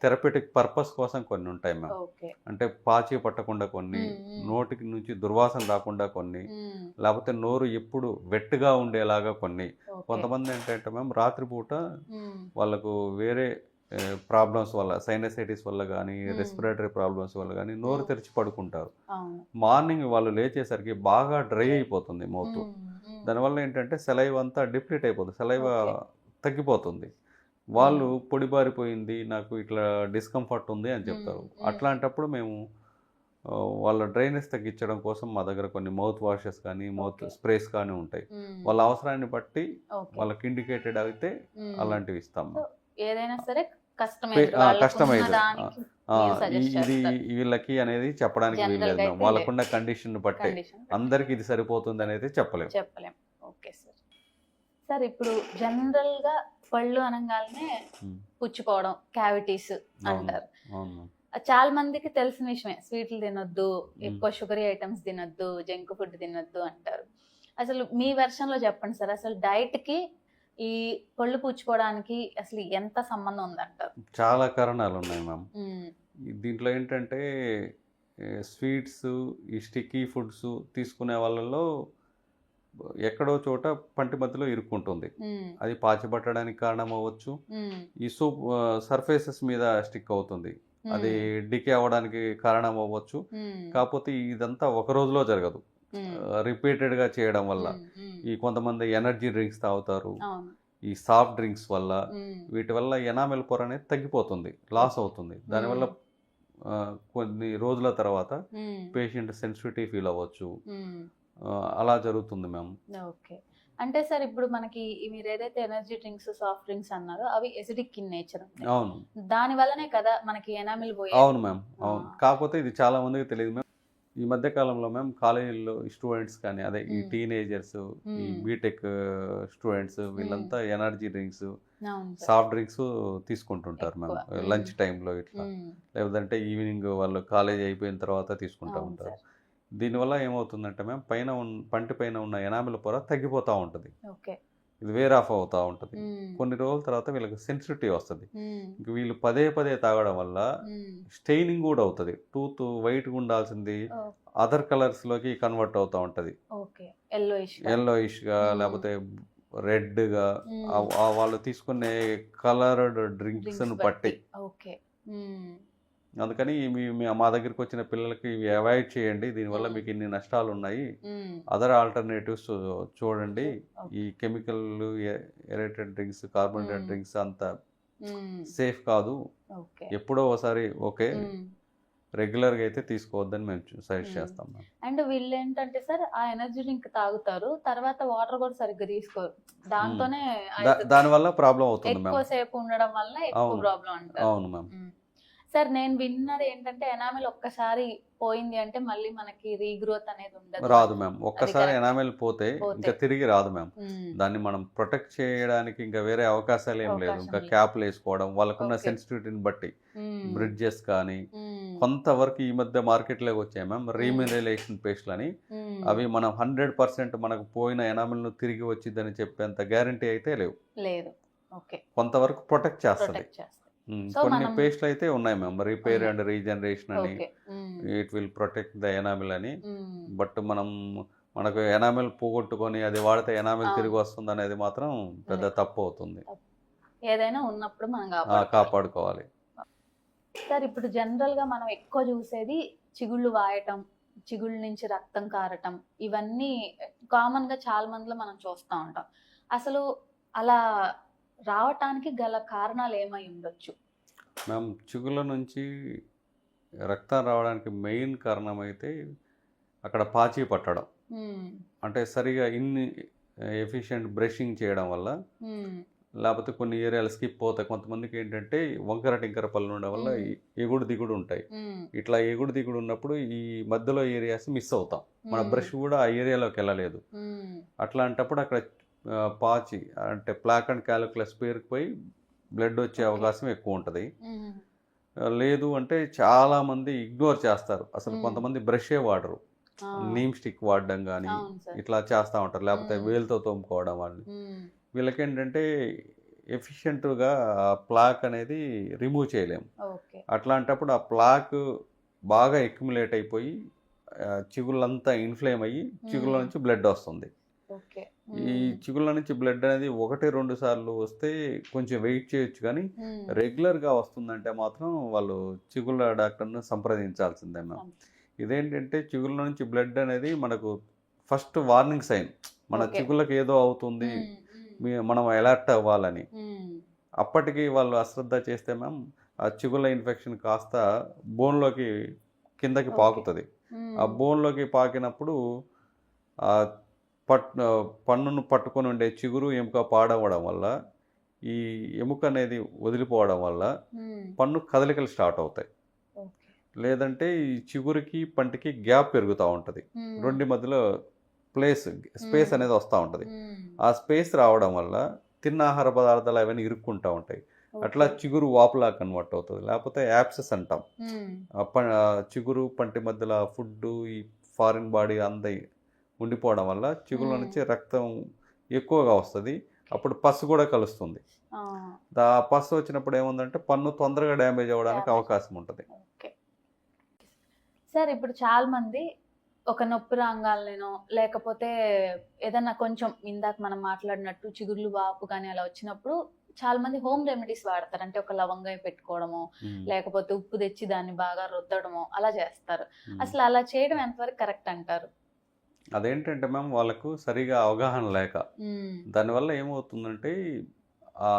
Speaker 2: థెరప్యూటిక్ పర్పస్ కోసం కొన్ని ఉంటాయి మ్యామ్. అంటే పాచి పట్టకుండా కొన్ని, నోటికి నుంచి దుర్వాసన రాకుండా కొన్ని, లేకపోతే నోరు ఎప్పుడు వెట్టుగా ఉండేలాగా కొన్ని. కొంతమంది ఏంటంటే మ్యామ్ రాత్రిపూట వాళ్ళకు వేరే ప్రాబ్లమ్స్ వల్ల సైనసైటిస్ వల్ల కానీ రెస్పిరేటరీ ప్రాబ్లమ్స్ వల్ల కానీ నోరు తెరిచి పడుకుంటారు. మార్నింగ్ వాళ్ళు లేచేసరికి బాగా డ్రై అయిపోతుంది మౌత్. దానివల్ల ఏంటంటే సెలైవ్ అంతా డిప్లీట్ అయిపోతుంది, సెలైవ్ తగ్గిపోతుంది. వాళ్ళు పొడిబారిపోయింది, నాకు ఇట్లా డిస్కంఫర్ట్ ఉంది అని చెప్తారు. అట్లాంటప్పుడు మేము వాళ్ళ డ్రైనెస్ తగ్గించడం కోసం మా దగ్గర కొన్ని మౌత్ వాషెస్ కానీ మౌత్ స్ప్రేస్ కానీ ఉంటాయి. వాళ్ళ అవసరాన్ని బట్టి వాళ్ళకి ఇండికేటెడ్ అయితే అలాంటివి ఇస్తాం.
Speaker 1: ఏదైనా సరే
Speaker 2: కస్టమైజ్ ఇది వీళ్ళకి అనేది చెప్పడానికి వీల్లేదు, వాళ్ళకున్న కండిషన్ బట్టి అందరికి ఇది సరిపోతుంది అనేది చెప్పలేము.
Speaker 1: Okay sir. సార్ ఇప్పుడు జనరల్ గా పళ్ళు అనగానే పుచ్చిపోవడం, క్యావిటీస్ అంటారు. చాలా మందికి తెలిసిన విషయమే, స్వీట్లు తినొద్దు, ఎక్కువ షుగరీ ఐటమ్స్ తినొద్దు, జంక్ ఫుడ్ తినొద్దు అంటారు. అసలు మీ వెర్షన్ లో చెప్పండి సార్, అసలు డైట్ కి ఈ పళ్ళు పుచ్చిపోవడానికి అసలు ఎంత సంబంధం ఉందంటారు?
Speaker 2: చాలా కారణాలు ఉన్నాయి మ్యామ్. దీంట్లో ఏంటంటే స్వీట్స్, ఈ స్టిక్కీ ఫుడ్స్ తీసుకునే వాళ్ళలో ఎక్కడో చోట పంటి మధ్యలో ఇరుక్కుంటుంది. అది పాచిపట్టడానికి కారణం అవ్వచ్చు, ఈ సూప్ సర్ఫేసెస్ మీద స్టిక్ అవుతుంది, అది డికే అవ్వడానికి కారణం అవ్వచ్చు. కాకపోతే ఇదంతా ఒక రోజులో జరగదు, రిపీటెడ్గా చేయడం వల్ల. ఈ కొంతమంది ఎనర్జీ డ్రింక్స్ తాగుతారు, ఈ సాఫ్ట్ డ్రింక్స్ వల్ల వీటి వల్ల ఎనామెల్ పొర అనేది తగ్గిపోతుంది, లాస్ అవుతుంది. దానివల్ల కొన్ని రోజుల తర్వాత పేషెంట్ సెన్సిటివిటీ ఫీల్ అవ్వచ్చు, అలా జరుగుతుంది మ్యామ్.
Speaker 1: ఓకే. అంటే సార్ ఇప్పుడు మనకి మీరు ఏదైతే ఎనర్జీ డ్రింక్స్ సాఫ్ట్ డ్రింక్స్ అన్నారో అవి ఎసిడిక్ ఇన్ నేచర్,
Speaker 2: అవును,
Speaker 1: దాని వల్లనే కదా మనకి ఎనామిల్ పోయి.
Speaker 2: అవును మ్యామ్, అవును. కాకపోతే ఇది చాలా మందికి తెలియదు మ్యామ్. ఈ మధ్య కాలంలో మ్యామ్ కాలేజీల్లో స్టూడెంట్స్ కానీ, అదే ఈ టీనేజర్స్, ఈ బీటెక్ స్టూడెంట్స్ వీళ్ళంతా ఎనర్జీ డ్రింక్స్ సాఫ్ట్ డ్రింక్స్ తీసుకుంటుంటారు మ్యామ్. లంచ్ టైంలో ఇట్లా, లేదంటే ఈవినింగ్ వాళ్ళు కాలేజ్ అయిపోయిన తర్వాత తీసుకుంటూ ఉంటారు. దీనివల్ల ఏమవుతుందంటే మ్యామ్, పంటి పైన ఉన్న ఎనామిల్ పొర తగ్గిపోతూ ఉంటుంది, ఇది వేర్ ఆఫ్ అవుతూ ఉంటుంది. కొన్ని రోజుల తర్వాత వీళ్ళకి సెన్సిటివిటీ వస్తుంది. ఇంక వీళ్ళు పదే పదే తాగడం వల్ల స్టెయినింగ్ కూడా అవుతుంది. టూత్ వైట్గా ఉండాల్సింది అదర్ కలర్స్లోకి కన్వర్ట్ అవుతూ ఉంటుంది, ఎల్లోయిష్గా లేకపోతే రెడ్గా, వాళ్ళు తీసుకునే కలర్డ్ డ్రింక్స్ని బట్టి. అందుకని మా దగ్గరికి వచ్చిన పిల్లలకి ఇవి అవాయిడ్ చేయండి, దీనివల్ల మీకు ఇన్ని నష్టాలు ఉన్నాయి, అదర్ ఆల్టర్నేటివ్స్ చూడండి. ఈ chemical aerated drinks, carbonated drinks అంత సేఫ్ కాదు, ఎప్పుడో ఒకసారి ఓకే, రెగ్యులర్గా అయితే తీసుకోవద్దని మేము సజెస్ట్ చేస్తాం.
Speaker 1: అండ్ వీళ్ళు ఏంటంటే సార్, ఆ ఎనర్జీ డ్రింక్ తాగుతారు, తర్వాత వాటర్ కూడా సరిగ్గా తీసుకోరు, దాంతోనే
Speaker 2: దానివల్ల ప్రాబ్లం అవుతుంది,
Speaker 1: ఎక్కువసేపు ఉండడం వల్ల ఎక్కువ ప్రాబ్లం అంటారు.
Speaker 2: అవును మ్యామ్.
Speaker 1: సార్ నేను విన్నది ఏంటంటే, ఎనామిల్ ఒక్కసారి పోయింది అంటే మళ్ళీ మనకి రీగ్రోత్ అనేది ఉండదు,
Speaker 2: రాదు మ్యామ్. ఒక్కసారి ఎనామిల్ పోతే ఇంకా తిరిగి రాదు మ్యామ్. దాన్ని మనం ప్రొటెక్ట్ చేయడానికి ఇంకా వేరే అవకాశాలు ఏం లేదు. ఇంకా క్యాప్లు వేసుకోవడం, వాళ్ళకున్న సెన్సిటివిటీని బట్టి బ్రిడ్జెస్ కానీ, కొంతవరకు ఈ మధ్య మార్కెట్లోకి వచ్చాయి మ్యామ్ రీమినరేషన్ పేస్ట్లు అని. అవి మనం 100% మనకు పోయిన ఎనామిల్ను తిరిగి వచ్చిందని చెప్పేంత గ్యారంటీ అయితే లేదు, కొంతవరకు ప్రొటెక్ట్ చేస్తుంది. కొన్ని పేస్ట్లు అయితే ఉన్నాయి మ్యామ్, రిపేర్ అండ్ రీజనరేషన్ అని, it will protect the enamel అని. బట్ మనకు ఎనామిల్ పోగొట్టుకొని అది వాడితే ఎనామిల్ తిరిగి వస్తుంది అనేది మాత్రం పెద్ద తప్పు అవుతుంది.
Speaker 1: ఏదైనా ఉన్నప్పుడు మనం
Speaker 2: కాపాడుకోవాలి.
Speaker 1: సార్ ఇప్పుడు జనరల్ గా మనం ఎక్కువ చూసేది చిగుళ్ళు వాయటం, చిగుళ్ళ నుంచి రక్తం కారటం, ఇవన్నీ కామన్ గా చాలా మందిలో మనం చూస్తూ ఉంటాం. అసలు అలా రావటానికి గల కారణాలు ఏమై ఉండొచ్చు
Speaker 2: మ్యామ్? చిగుళ్ళ నుంచి రక్తం రావడానికి మెయిన్ కారణం అయితే అక్కడ పాచి పట్టడం, అంటే సరిగా ఎఫిషియెంట్ బ్రషింగ్ చేయడం వల్ల, లేకపోతే కొన్ని ఏరియాలు స్కిప్ అవుతాయి. కొంతమందికి ఏంటంటే వంకర టింకర పళ్ళు ఉండడం వల్ల ఎగుడు దిగుడు ఉంటాయి. ఇట్లా ఎగుడు దిగుడు ఉన్నప్పుడు ఈ మధ్యలో ఏరియాస్ మిస్ అవుతాం, మన బ్రష్ కూడా ఆ ఏరియాలోకి వెళ్ళలేదు. అట్లాంటప్పుడు అక్కడ పాచి అంటే ప్లాక్ అండ్ క్యాలిక్యులస్ పేరుకుపోయి బ్లడ్ వచ్చే అవకాశం ఎక్కువ ఉంటుంది. లేదు అంటే చాలా మంది ఇగ్నోర్ చేస్తారు, అసలు కొంతమంది బ్రషే వాడరు, నీమ్ స్టిక్ వాడడం కానీ ఇట్లా చేస్తూ ఉంటారు, లేకపోతే వేలుతో తోముకోవడం వాళ్ళు. వీళ్ళకేంటంటే ఎఫిషియెంట్గా ప్లాక్ అనేది రిమూవ్ చేయలేము. అట్లాంటప్పుడు ఆ ప్లాక్ బాగా ఎక్యుములేట్ అయిపోయి చిగుళ్ళంతా ఇన్ఫ్లేమ్ అయ్యి చిగుళ్ళ నుంచి బ్లడ్ వస్తుంది. ఈ చిగుళ్ళ నుంచి బ్లడ్ అనేది 1-2 సార్లు వస్తే కొంచెం వెయిట్ చేయొచ్చు, కానీ రెగ్యులర్గా వస్తుందంటే మాత్రం వాళ్ళు చిగుళ్ళ డాక్టర్ను సంప్రదించాల్సిందే మ్యామ్. ఇదేంటంటే చిగుళ్ళ నుంచి బ్లడ్ అనేది మనకు ఫస్ట్ వార్నింగ్ సైన్, మన చిగుళ్ళకి ఏదో అవుతుంది, మనం అలర్ట్ అవ్వాలని. అప్పటికి వాళ్ళు అశ్రద్ధ చేస్తే మ్యామ్ ఆ చిగుళ్ళ ఇన్ఫెక్షన్ కాస్త బోన్లోకి కిందకి పాకుతుంది. ఆ బోన్లోకి పాకినప్పుడు ఆ పన్నును పట్టుకొని ఉండే చిగురు ఎముక పాడవడం వల్ల, ఈ ఎముక అనేది వదిలిపోవడం వల్ల పన్ను కదలికలు స్టార్ట్ అవుతాయి. లేదంటే ఈ చిగురికి పంటికి గ్యాప్ పెరుగుతూ ఉంటుంది, రెండు మధ్యలో స్పేస్ అనేది వస్తూ ఉంటుంది. ఆ స్పేస్ రావడం వల్ల తిన్న ఆహార పదార్థాలు అవన్నీ ఇరుక్కుంటూ ఉంటాయి. అట్లా చిగురు వాపులా కన్వర్ట్ అవుతుంది, లేకపోతే యాప్సెస్ అంటాం. చిగురు పంటి మధ్యలో ఫుడ్, ఈ ఫారిన్ బాడీ అంతా ఉండిపోవడం వల్ల చిగుళ్ళ నుంచి రక్తం ఎక్కువగా వస్తుంది. అప్పుడు పసు కూడా కలుస్తుంది. ఆ పసు వచ్చినప్పుడు ఏముందంటే పన్ను తొందరగా డ్యామేజ్ అవ్వడానికి అవకాశం ఉంటుంది.
Speaker 1: సార్ ఇప్పుడు చాలా మంది ఒక నొప్పి రాగాలనో, లేకపోతే ఏదన్నా కొంచెం ఇందాక మనం మాట్లాడినట్టు చిగుర్లు వాపు కానీ అలా వచ్చినప్పుడు చాలా మంది హోమ్ రెమెడీస్ వాడతారు. అంటే ఒక లవంగా పెట్టుకోవడమో, లేకపోతే ఉప్పు తెచ్చి దాన్ని బాగా రుద్దడమో అలా చేస్తారు. అసలు అలా చేయడం ఎంతవరకు కరెక్ట్ అంటారు?
Speaker 2: అదేంటంటే మ్యామ్ వాళ్ళకు సరిగా అవగాహన లేక దానివల్ల ఏమవుతుందంటే ఆ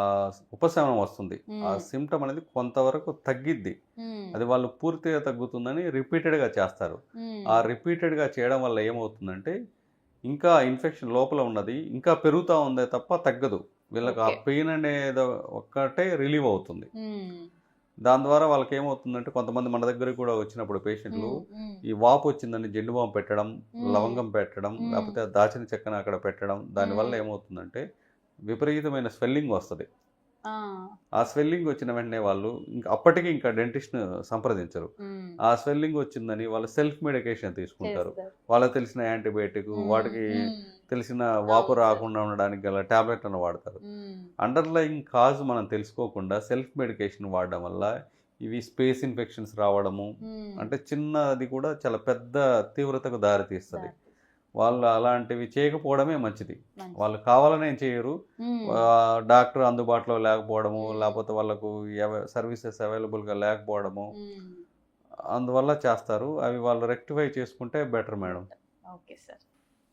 Speaker 2: ఉపశమనం వస్తుంది. ఆ సిమ్టమ్ అనేది కొంతవరకు తగ్గిద్ది. అది వాళ్ళు పూర్తిగా తగ్గుతుందని రిపీటెడ్గా చేస్తారు. ఆ రిపీటెడ్గా చేయడం వల్ల ఏమవుతుందంటే ఇంకా ఇన్ఫెక్షన్ లోపల ఉన్నది ఇంకా పెరుగుతూ ఉందే తప్ప తగ్గదు. వీళ్ళకి ఆ పెయిన్ అనేది ఒక్కటే రిలీవ్ అవుతుంది. దాని ద్వారా వాళ్ళకి ఏమవుతుందంటే కొంతమంది మన దగ్గరికి కూడా వచ్చినప్పుడు పేషెంట్లు ఈ వాపు వచ్చిందని జెండు బామ్ పెట్టడం, లవంగం పెట్టడం, లేకపోతే దాచిన చెక్కను అక్కడ పెట్టడం, దానివల్ల ఏమవుతుందంటే విపరీతమైన స్వెల్లింగ్ వస్తుంది. ఆ స్వెల్లింగ్ వచ్చిన వెంటనే వాళ్ళు ఇంకా అప్పటికి ఇంకా డెంటిస్ట్ను సంప్రదించరు. ఆ స్వెల్లింగ్ వచ్చిందని వాళ్ళు సెల్ఫ్ మెడికేషన్ తీసుకుంటారు. వాళ్ళకి తెలిసిన యాంటీబయాటిక్, వాటికి తెలిసిన వాపు రాకుండా ఉండడానికి గల టాబ్లెట్లను వాడతారు. అండర్లయింగ్ కాజ్ మనం తెలుసుకోకుండా సెల్ఫ్ మెడికేషన్ వాడడం వల్ల ఇవి స్పేస్ ఇన్ఫెక్షన్స్ రావడము, అంటే చిన్నది కూడా చాలా పెద్ద తీవ్రతకు దారితీస్తుంది. వాళ్ళు అలాంటివి చేయకపోవడమే మంచిది. వాళ్ళు కావాలనే చేయరు. డాక్టర్ అందుబాటులో లేకపోవడము, లేకపోతే వాళ్ళకు సర్వీసెస్ అవైలబుల్గా లేకపోవడము, అందువల్ల చేస్తారు. అవి వాళ్ళు రెక్టిఫై చేసుకుంటే better madam.
Speaker 1: Okay sir.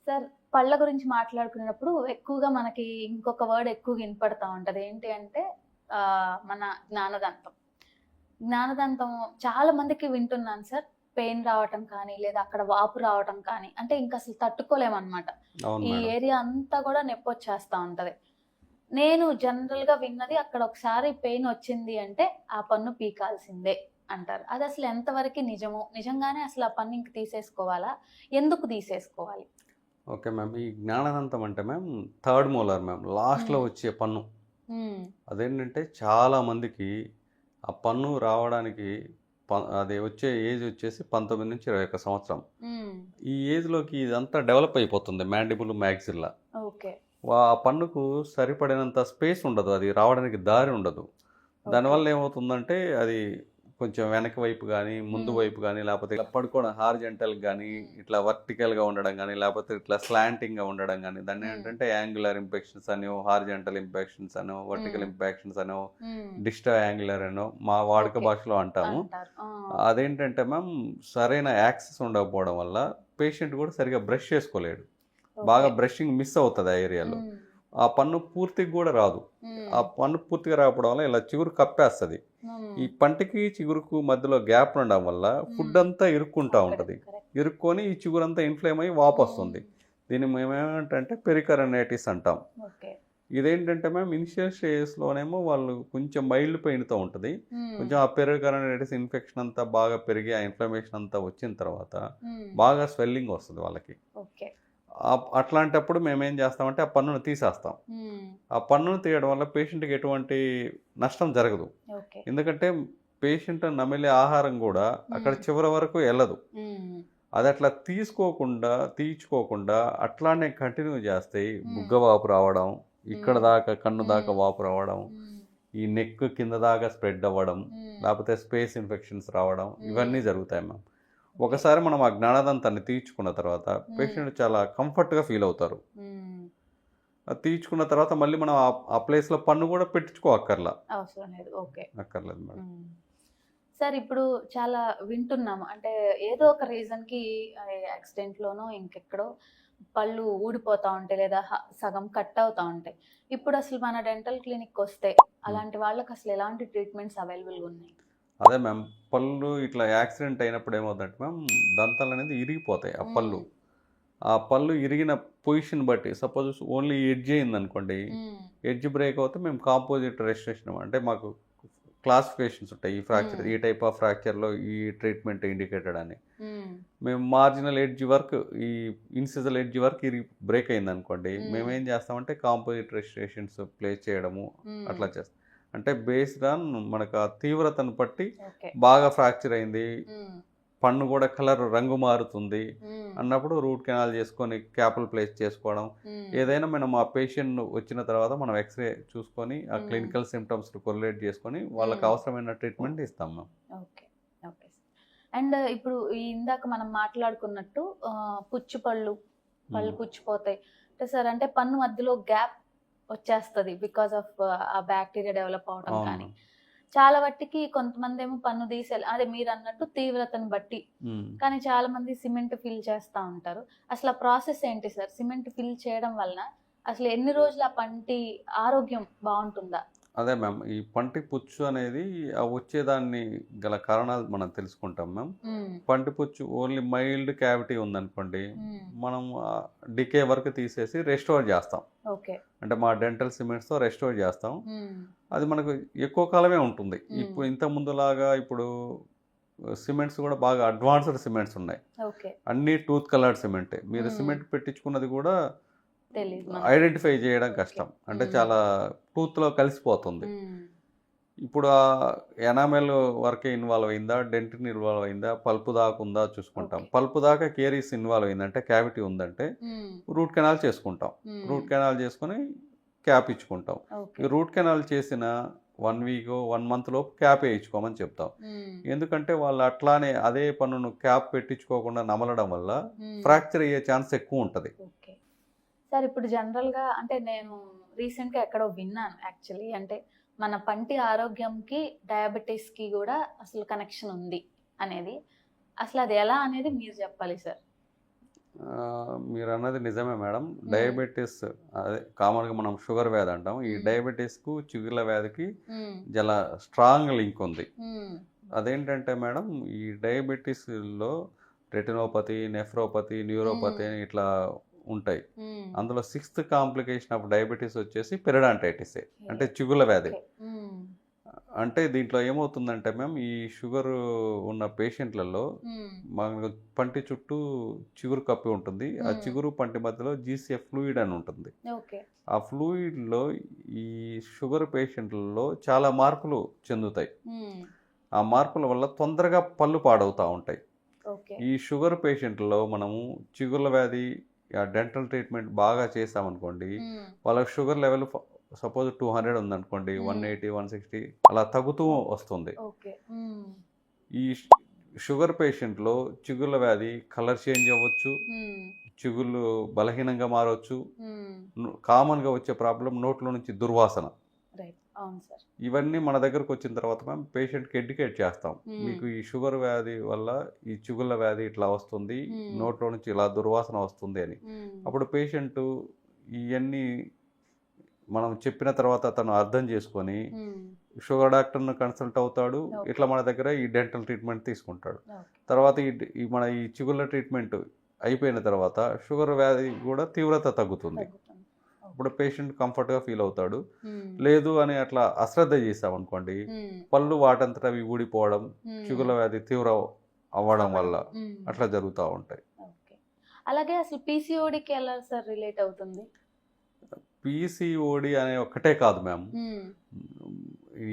Speaker 1: Sir, పళ్ళ గురించి మాట్లాడుకునేటప్పుడు ఎక్కువగా మనకి ఇంకొక వర్డ్ ఎక్కువగా వినపడతా ఉంటుంది. ఏంటి అంటే మన జ్ఞానదంతం. జ్ఞానదంతం చాలా మందికి వింటున్నాను సార్. పెయిన్ రావటం కానీ, లేదా అక్కడ వాపు రావటం కానీ, అంటే ఇంకా అసలు తట్టుకోలేమన్నమాట. ఈ ఏరియా అంతా కూడా నొప్పి వచ్చేస్తూ ఉంటుంది. నేను జనరల్గా విన్నది అక్కడ ఒకసారి పెయిన్ వచ్చింది అంటే ఆ పన్ను పీకాల్సిందే అంటారు. అది అసలు ఎంతవరకు నిజమో, నిజంగానే అసలు ఆ పన్ను ఇంక తీసేసుకోవాలా, ఎందుకు తీసేసుకోవాలి?
Speaker 2: Okay ma'am. ఈ జ్ఞానదంతం అంటే మ్యామ్ థర్డ్ మోలార్ మ్యామ్, లాస్ట్లో వచ్చే పన్ను. అదేంటంటే చాలా మందికి ఆ పన్ను రావడానికి అది వచ్చే ఏజ్ వచ్చేసి 19 నుంచి 21 సంవత్సరం. ఈ ఏజ్లోకి ఇదంతా డెవలప్ అయిపోతుంది, మ్యాండిబుల్, మ్యాక్సిల్లా. ఆ పన్నుకు సరిపడినంత స్పేస్ ఉండదు, అది రావడానికి దారి ఉండదు. దానివల్ల ఏమవుతుందంటే అది కొంచెం వెనక వైపు కానీ, ముందు వైపు కానీ, లేకపోతే ఇట్లా పడుకోవడం హారిజెంటల్ కానీ, ఇట్లా వర్టికల్గా ఉండడం కానీ, లేకపోతే ఇట్లా స్లాంటింగ్గా ఉండడం కానీ, దాన్ని ఏంటంటే యాంగులర్ ఇంఫెక్షన్స్ అనో, హారిజెంటల్ ఇంఫెక్షన్స్ అనో, వర్టికల్ ఇంఫెక్షన్స్ అనో, డిస్టా యాంగులర్ అనో మా వాడుక భాషలో అంటాము. అదేంటంటే మ్యామ్ సరైన యాక్సెస్ ఉండకపోవడం వల్ల పేషెంట్ కూడా సరిగా బ్రష్ చేసుకోలేడు. బాగా బ్రషింగ్ మిస్ అవుతుంది ఆ ఏరియాలో. ఆ పన్ను పూర్తిగా కూడా రాదు. ఆ పన్ను పూర్తిగా రాకపోవడం వల్ల ఇలా చిగురు కప్పేస్తుంది. ఈ పంటికి చిగురుకు మధ్యలో గ్యాప్ ఉండడం వల్ల ఫుడ్ అంతా ఇరుక్కుంటా ఉంటుంది. ఇరుక్కొని ఈ చిగురు అంతా ఇన్ఫ్లేమ్ అయ్యి వాపు వస్తుంది. దీన్ని మేమేమంటే పెరికరనైటిస్ అంటాం. ఇదేంటంటే మేము ఇనిషియల్ స్టేజ్లోనేమో వాళ్ళు కొంచెం మైల్డ్ పెయిన్తో ఉంటుంది. కొంచెం ఆ పెరికరనైటిస్ ఇన్ఫెక్షన్ అంతా బాగా పెరిగి ఆ ఇన్ఫ్లమేషన్ అంతా వచ్చిన తర్వాత బాగా స్వెల్లింగ్ వస్తుంది వాళ్ళకి. అట్లాంటప్పుడు మేమేం చేస్తామంటే ఆ పన్నును తీసేస్తాం. ఆ పన్నును తీయడం వల్ల పేషెంట్కి ఎటువంటి నష్టం జరగదు. ఎందుకంటే పేషెంట్ నమిలే ఆహారం కూడా అక్కడ చివరి వరకు వెళ్ళదు. అది అట్లా తీయించుకోకుండా అట్లానే కంటిన్యూ చేస్తే బుగ్గ వాపు రావడం, ఇక్కడ దాకా కన్ను దాకా వాపు రావడం, ఈ నెక్ కింద దాకా స్ప్రెడ్ అవ్వడం, లేకపోతే స్పేస్ ఇన్ఫెక్షన్స్ రావడం, ఇవన్నీ జరుగుతాయి మ్యామ్. ఒకసారి మనం ఆ జ్ఞానదంతాన్ని తీర్చుకున్న తర్వాత పేషెంట్ చాలా కంఫర్ట్గా ఫీల్ అవుతారు. అది తీర్చుకున్న తర్వాత మళ్ళీ మనం ఆ ప్లేస్లో పన్ను కూడా పెట్టించుకోక్కర్లా, అక్కర్లేదు మేడం.
Speaker 1: సార్, ఇప్పుడు చాలా వింటున్నాము, అంటే ఏదో ఒక రీజన్కి యాక్సిడెంట్లోనో ఇంకెక్కడో పళ్ళు ఊడిపోతూ ఉంటాయి, లేదా సగం కట్ అవుతూ ఉంటాయి. ఇప్పుడు అసలు మన డెంటల్ క్లినిక్ వస్తే అలాంటి వాళ్ళకి అసలు ఎలాంటి ట్రీట్మెంట్స్ అవైలబుల్గా ఉన్నాయి?
Speaker 2: అదే మ్యామ్, పళ్ళు ఇట్లా యాక్సిడెంట్ అయినప్పుడు ఏమవుతుందంటే మ్యామ్ దంతాలు అనేది ఇరిగిపోతాయి. ఆ పళ్ళు ఇరిగిన పొజిషన్ బట్టి, సపోజ్ ఓన్లీ ఎడ్జ్ అయింది అనుకోండి, ఎడ్జ్ బ్రేక్ అవుతే మేము కాంపోజిట్ రెస్ట్రేషన్ అంటే మాకు క్లాసిఫికేషన్స్ ఉంటాయి. ఈ ఫ్రాక్చర్, ఈ టైప్ ఆఫ్ ఫ్రాక్చర్లో ఈ ట్రీట్మెంట్ ఇండికేటెడ్ అని. మేము మార్జినల్ ఎడ్జ్ వర్క్, ఈ ఇన్సిజల్ ఎడ్జ్ వర్క్ బ్రేక్ అయింది అనుకోండి, మేమేం చేస్తామంటే కాంపోజిట్ రెస్ట్రేషన్స్ ప్లేస్ చేయడము అట్లా చేస్తాం. అంటే బేస్డ్ ఆన్ మనకు ఆ తీవ్రతను బట్టి బాగా ఫ్రాక్చర్ అయింది, పన్ను కూడా కలర్ రంగు మారుతుంది అన్నప్పుడు రూట్ కెనాల్ చేసుకొని క్యాపులు ప్లేస్ చేసుకోవడం. ఏదైనా మనం ఆ పేషెంట్ వచ్చిన తర్వాత మనం ఎక్స్రే చూసుకొని ఆ క్లినికల్ సిమ్టమ్స్ కొరిలేట్ చేసుకొని వాళ్ళకి అవసరమైన ట్రీట్మెంట్ ఇస్తాం మ్యామ్.
Speaker 1: ఓకే. అండ్ ఇప్పుడు ఇందాక మనం మాట్లాడుకున్నట్టు పళ్ళు పుచ్చిపోతాయి అంటే సార్, అంటే పన్ను మధ్యలో గ్యాప్ వచ్చేస్తుంది బికాస్ ఆఫ్ ఆ బ్యాక్టీరియా డెవలప్ అవడం కానీ, చాలా వట్టికి కొంతమంది ఏమో పన్ను తీసేయాలి, అదే మీరు అన్నట్టు తీవ్రతను బట్టి. కానీ చాలా మంది సిమెంట్ ఫిల్ చేస్తా ఉంటారు. అసలు ఆ ప్రాసెస్ ఏంటి సార్? సిమెంట్ ఫిల్ చేయడం వలన అసలు ఎన్ని రోజులు ఆ పంటి ఆరోగ్యం బాగుంటుందా?
Speaker 2: అదే మ్యామ్, ఈ పంటి పుచ్చు అనేది వచ్చేదాన్ని గల కారణాలు మనం తెలుసుకుంటాం మ్యామ్. పంటి పుచ్చు ఓన్లీ మైల్డ్ క్యావిటీ ఉందనుకోండి, మనం డికే వరకు తీసేసి రెస్టోర్ చేస్తాం. అంటే మా డెంటల్ సిమెంట్స్తో రెస్టోర్ చేస్తాం. అది మనకు ఎక్కువ కాలమే ఉంటుంది. ఇప్పుడు ఇంత ముందులాగా ఇప్పుడు సిమెంట్స్ కూడా బాగా అడ్వాన్స్డ్ సిమెంట్స్ ఉన్నాయి. అన్నీ టూత్ కలర్డ్ సిమెంటే. మీరు సిమెంట్ పెట్టించుకున్నది కూడా ఐడెంటిఫై చేయడం కష్టం, అంటే చాలా టూత్లో కలిసిపోతుంది. ఇప్పుడు ఆ ఎనామెల్ వరకే ఇన్వాల్వ్ అయిందా, డెంటిన్ ఇన్వాల్వ్ అయిందా, పల్పు దాకా ఉందా చూసుకుంటాం. పల్పు దాకా కేరీస్ ఇన్వాల్వ్ అయిందంటే, క్యావిటీ ఉందంటే రూట్ కెనాల్ చేసుకుంటాం. రూట్ కెనాల్ చేసుకుని క్యాప్ ఇచ్చుకుంటాం. రూట్ కెనాల్ చేసిన 1 వీక్ 1 మంత్ లోపు క్యాప్ వేయించుకోమని చెప్తాం. ఎందుకంటే వాళ్ళు అట్లానే అదే పన్నును క్యాప్ పెట్టించుకోకుండా నమలడం వల్ల ఫ్రాక్చర్ అయ్యే ఛాన్స్ ఎక్కువ ఉంటుంది.
Speaker 1: సార్ ఇప్పుడు జనరల్గా అంటే నేను రీసెంట్గా ఎక్కడో విన్నాను యాక్చువల్లీ, అంటే మన పంటి ఆరోగ్యంకి డయాబెటీస్కి కూడా అసలు కనెక్షన్ ఉంది అనేది. అసలు అది ఎలా అనేది మీరు చెప్పాలి సార్.
Speaker 2: మీరు అన్నది నిజమే మేడం. డయాబెటీస్ అదే కామన్గా మనం షుగర్ వ్యాధి అంటాం. ఈ డయాబెటీస్కు చిగుర్ల వ్యాధికి చాలా స్ట్రాంగ్ లింక్ ఉంది. అదేంటంటే మేడం, ఈ డయాబెటీస్లో రెటినోపతి, నెఫ్రోపతి, న్యూరోపతి అని ఇట్లా ఉంటాయి. అందులో 6th కాంప్లికేషన్ ఆఫ్ డయాబెటీస్ వచ్చేసి పెరిడాంటైటిసే, అంటే చిగుళ్ళ వ్యాధి. అంటే దీంట్లో ఏమవుతుందంటే మేము ఈ షుగర్ ఉన్న పేషెంట్లలో మనకు పంటి చుట్టూ చిగురు కప్పి ఉంటుంది. ఆ చిగురు పంటి మధ్యలో జీసీఎఫ్ ఫ్లూయిడ్ అని ఉంటుంది. ఆ ఫ్లూయిడ్లో ఈ షుగర్ పేషెంట్లలో చాలా మార్పులు చెందుతాయి. ఆ మార్పుల వల్ల తొందరగా పళ్ళు పాడవుతూ ఉంటాయి. ఈ షుగర్ పేషెంట్లలో మనము చిగుళ్ళ వ్యాధి డెంటల్ ట్రీట్మెంట్ బాగా చేసామనుకోండి, వాళ్ళకి షుగర్ లెవెల్ సపోజ్ 200 ఉందనుకోండి, 180, 160 అలా తగ్గుతూ వస్తుంది. ఈ షుగర్ పేషెంట్లో చిగుళ్ళ వ్యాధి కలర్ చేంజ్ అవ్వచ్చు, చిగుళ్ళు బలహీనంగా మారవచ్చు. కామన్గా వచ్చే ప్రాబ్లం నోట్లో నుంచి దుర్వాసన. ఇవన్నీ మన దగ్గరకు వచ్చిన తర్వాత మేము పేషెంట్కి ఎడ్యుకేట్ చేస్తాం. మీకు ఈ షుగర్ వ్యాధి వల్ల ఈ చిగుళ్ళ వ్యాధి ఇట్లా వస్తుంది, నోట్లో నుంచి ఇలా దుర్వాసన వస్తుంది అని. అప్పుడు పేషెంట్ ఇవన్నీ మనం చెప్పిన తర్వాత తను అర్థం చేసుకొని షుగర్ డాక్టర్ను కన్సల్ట్ అవుతాడు. ఇట్లా మన దగ్గర ఈ డెంటల్ ట్రీట్మెంట్ తీసుకుంటాడు. తర్వాత ఈ మన ఈ చిగుళ్ళ ట్రీట్మెంట్ అయిపోయిన తర్వాత షుగర్ వ్యాధి కూడా తీవ్రత తగ్గుతుంది. ఇప్పుడు పేషెంట్ కంఫర్ట్గా ఫీల్ అవుతాడు. లేదు అని అట్లా అశ్రద్ధ చేసామనుకోండి, పళ్ళు వాటంతట అవి ఊడిపోవడం, చిగుళ్ళ వ్యాధి తీవ్ర అవ్వడం వల్ల అట్లా జరుగుతూ ఉంటాయి.
Speaker 1: అలాగే అసలు పీసీఓడికి ఎలా సార్ రిలేట్ అవుతుంది?
Speaker 2: పీసీఓడి అనే ఒక్కటే కాదు మ్యామ్,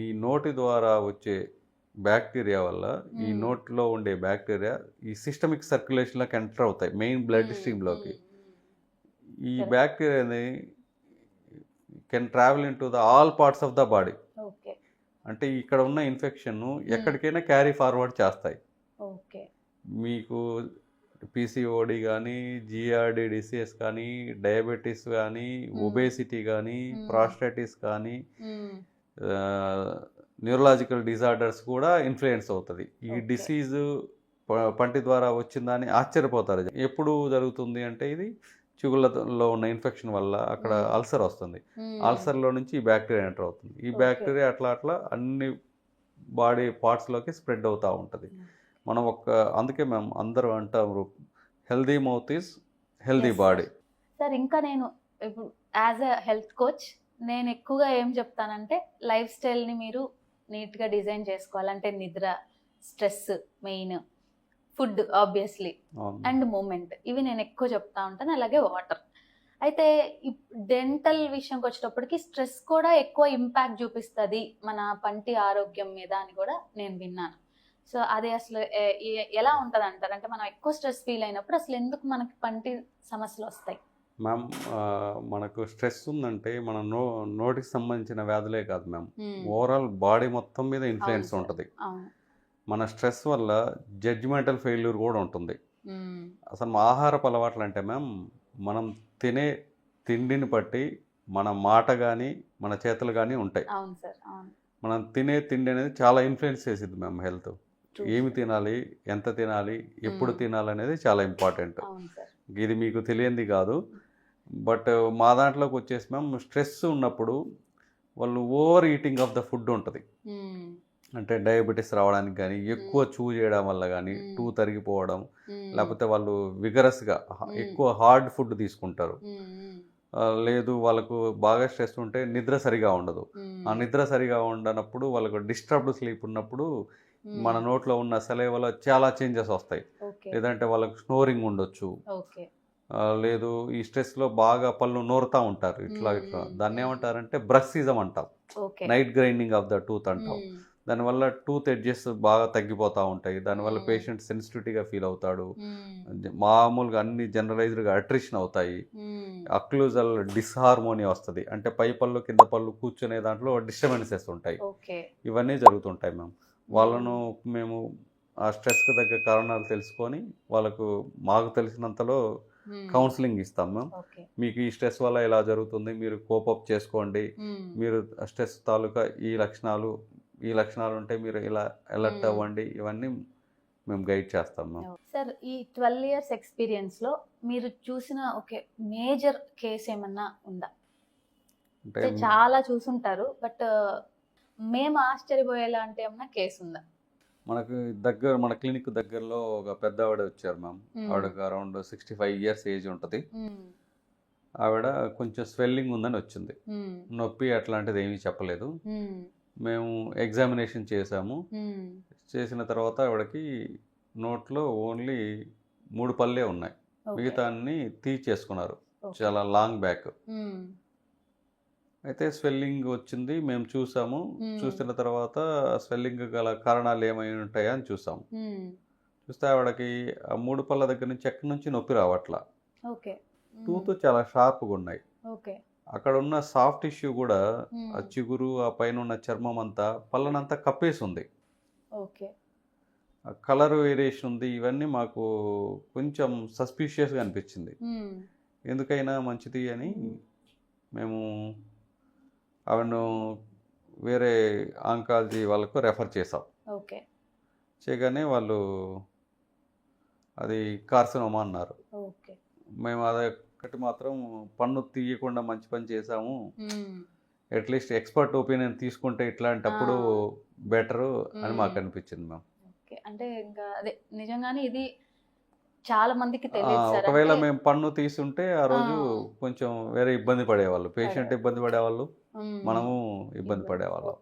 Speaker 2: ఈ నోటి ద్వారా వచ్చే బ్యాక్టీరియా వల్ల ఈ నోట్లో ఉండే బ్యాక్టీరియా ఈ సిస్టమిక్ సర్క్యులేషన్లోకి ఎంటర్ అవుతాయి, మెయిన్ బ్లడ్ స్ట్రీమ్లోకి. ఈ బ్యాక్టీరియాని can travel into the all parts of the body. అంటే ఇక్కడ ఉన్న ఇన్ఫెక్షన్ ఎక్కడికైనా క్యారీ ఫార్వర్డ్ చేస్తాయి. మీకు పీసీఓడి కానీ, జిఆర్డి డిసీజ్ కానీ, డయాబెటీస్ కానీ, ఒబేసిటీ కానీ, ప్రాస్టైటిస్ కానీ, న్యూరలాజికల్ డిజార్డర్స్ కూడా ఇన్ఫ్లుయెన్స్ అవుతుంది. ఈ డిసీజు పంటి ద్వారా వచ్చిందని ఆశ్చర్యపోతారు. ఎప్పుడు జరుగుతుంది అంటే ఇది చిగుళ్ళలో ఉన్న ఇన్ఫెక్షన్ వల్ల అక్కడ అల్సర్ వస్తుంది. అల్సర్లో నుంచి ఈ బ్యాక్టీరియా ఎంటర్ అవుతుంది. ఈ బ్యాక్టీరియా అట్లా అట్లా అన్ని బాడీ పార్ట్స్లోకి స్ప్రెడ్ అవుతూ ఉంటుంది. మనం అందుకే మేము అందరూ అంటాము, healthy mouth is healthy body.
Speaker 1: Sir ఇంకా నేను ఇప్పుడు యాజ్ ఎ హెల్త్ కోచ్ నేను ఎక్కువగా ఏం చెప్తానంటే, లైఫ్ స్టైల్ని మీరు నీట్గా డిజైన్ చేసుకోవాలంటే నిద్ర, stress main, food obviously, and movement, ఇవి నేను ఎక్కువ చెప్తా ఉంటాను. అలాగే వాటర్. అయితే డెంటల్ విషయంకి వచ్చేటప్పటికి స్ట్రెస్ కూడా ఎక్కువ ఇంపాక్ట్ చూపిస్తుంది మన పంటి ఆరోగ్యం మీద అని కూడా నేను విన్నాను. సో అది అసలు ఎలా ఉంటుంది అంటారు? అంటే మనం ఎక్కువ స్ట్రెస్ ఫీల్ అయినప్పుడు అసలు ఎందుకు మనకి పంటి సమస్యలు వస్తాయి?
Speaker 2: మ్యామ్, మనకు స్ట్రెస్ ఉందంటే మన నోటికి సంబంధించిన వ్యాధులే కాదు మ్యామ్, ఓవరాల్ బాడీ మొత్తం మీద ఇన్ఫ్లుయెన్స్ ఉంటుంది. మన స్ట్రెస్ వల్ల జడ్జిమెంటల్ ఫెయిల్యూర్ కూడా ఉంటుంది. అసలు మా ఆహారపు అలవాట్లు అంటే మ్యామ్, మనం తినే తిండిని బట్టి మన మాట కానీ మన చేతులు కానీ ఉంటాయి. మనం తినే తిండి అనేది చాలా ఇన్ఫ్లుయెన్స్ చేసింది మ్యామ్ హెల్త్. ఏమి తినాలి, ఎంత తినాలి, ఎప్పుడు తినాలి అనేది చాలా ఇంపార్టెంట్. ఇది మీకు తెలియంది కాదు. బట్ మా దాంట్లోకి వచ్చేసి మ్యామ్ స్ట్రెస్ ఉన్నప్పుడు వాళ్ళు over eating of the food ఉంటుంది. అంటే డయాబెటీస్ రావడానికి కానీ, ఎక్కువ చూ చేయడం వల్ల కానీ, తరిగిపోవడం, లేకపోతే వాళ్ళు విగరస్గా ఎక్కువ హార్డ్ ఫుడ్ తీసుకుంటారు. లేదు వాళ్ళకు బాగా స్ట్రెస్ ఉంటే నిద్ర సరిగా ఉండదు. ఆ నిద్ర సరిగా ఉండనప్పుడు వాళ్ళకు డిస్టర్బ్డ్ స్లీప్ ఉన్నప్పుడు మన నోట్లో ఉన్న సలైవాలో చాలా చేంజెస్ వస్తాయి. లేదంటే వాళ్ళకు స్నోరింగ్ ఉండొచ్చు. లేదు ఈ స్ట్రెస్లో బాగా పళ్ళు నోరుతూ ఉంటారు. ఇట్లా దాన్ని ఏమంటారంటే బ్రష్సిజం అంటాం, night grinding of the tooth అంటాం. దానివల్ల టూత్ ఎడ్జెస్ బాగా తగ్గిపోతూ ఉంటాయి. దానివల్ల పేషెంట్ సెన్సిటివిటీగా ఫీల్ అవుతాడు. మామూలుగా అన్ని జనరలైజ్డ్గా అట్రిషన్ అవుతాయి. అక్లూజల్ డిస్హార్మోనియా వస్తుంది. అంటే పై పళ్ళు కింద పళ్ళు కూర్చునే దాంట్లో డిస్టర్బెన్సెస్ ఉంటాయి. ఇవన్నీ జరుగుతుంటాయి మ్యామ్. వాళ్ళను మేము ఆ స్ట్రెస్కి తగ్గ కారణాలు తెలుసుకొని వాళ్ళకు మాకు తెలిసినంతలో కౌన్సిలింగ్ ఇస్తాం మ్యామ్. మీకు ఈ స్ట్రెస్ వల్ల ఇలా జరుగుతుంది, మీరు కోపప్ చేసుకోండి, మీరు స్ట్రెస్ తాలూకా ఈ లక్షణాలు ఉంటే మీరు ఇలా అలర్ట్ అవ్వండి, ఇవన్నీ మేము గైడ్ చేస్తాం మ్యామ్.
Speaker 1: సార్ ఈ 12 years ఎక్స్పీరియన్స్లో మీరు చూసిన ఒక మేజర్ కేసు ఏమన్నా ఉందా? అంటే చాలా చూసుంటారు, బట్ మేము ఆశ్చర్యపోయేలా అంటే ఏమన్నా కేసు ఉందా?
Speaker 2: మన క్లినిక్ దగ్గరలో ఒక పెద్ద ఆవిడ వచ్చారు మ్యామ్. ఆవిడకి అరౌండ్ 65 years ఏజ్ ఉంటుంది. ఆవిడ కొంచెం స్వెల్లింగ్ ఉందని వచ్చింది. నొప్పి అట్లాంటిది ఏమీ చెప్పలేదు. మేము ఎగ్జామినేషన్ చేసాము. చేసిన తర్వాత ఆవిడకి నోట్లో ఓన్లీ 3 పళ్ళే ఉన్నాయి, మిగతా అన్ని తీసేసుకున్నారు చాలా లాంగ్ బ్యాక్. అయితే స్వెల్లింగ్ వచ్చింది, మేము చూసాము. చూసిన తర్వాత స్వెల్లింగ్ గల కారణాలు ఏమై ఉంటాయా అని చూసాము. చూస్తే ఆవిడకి ఆ 3 పళ్ళ దగ్గర నుంచి ఎక్కడి నుంచి నొప్పి రావట్లా. టూత్ చాలా షార్ప్గా ఉన్నాయి. అక్కడ ఉన్న సాఫ్ట్ టిష్యూ కూడా, ఆ చిగురు, ఆ పైన ఉన్న చర్మం అంతా పళ్ళనంతా కప్పేసి ఉంది. కలర్ వేరియేషన్ ఉంది. ఇవన్నీ మాకు కొంచెం సస్పిషియస్గా అనిపించింది. ఎందుకైనా మంచిది అని మేము ఆవిడను వేరే ఆంకాలజీ వాళ్ళకు రెఫర్ చేసాం. చేయగానే వాళ్ళు అది కార్సినోమా అన్నారు. మేము అదొకటి మాత్రం పన్ను తీయకుండా మంచి పని చేసాము, అట్లీస్ట్ ఎక్స్పర్ట్ ఒపీనియన్ తీసుకుంటే ఇట్లాంటప్పుడు బెటరు అని మాకు అనిపించింది మ్యామ్.
Speaker 1: అంటే ఇంకా అదే నిజంగానే ఇది చాలా మందికి తెలియదు.
Speaker 2: ఒకవేళ మేము పన్ను తీసుంటే ఆ రోజు కొంచెం వేరే ఇబ్బంది పడేవాళ్ళు, పేషెంట్ ఇబ్బంది పడేవాళ్ళు, మనము ఇబ్బంది పడేవాళ్ళం.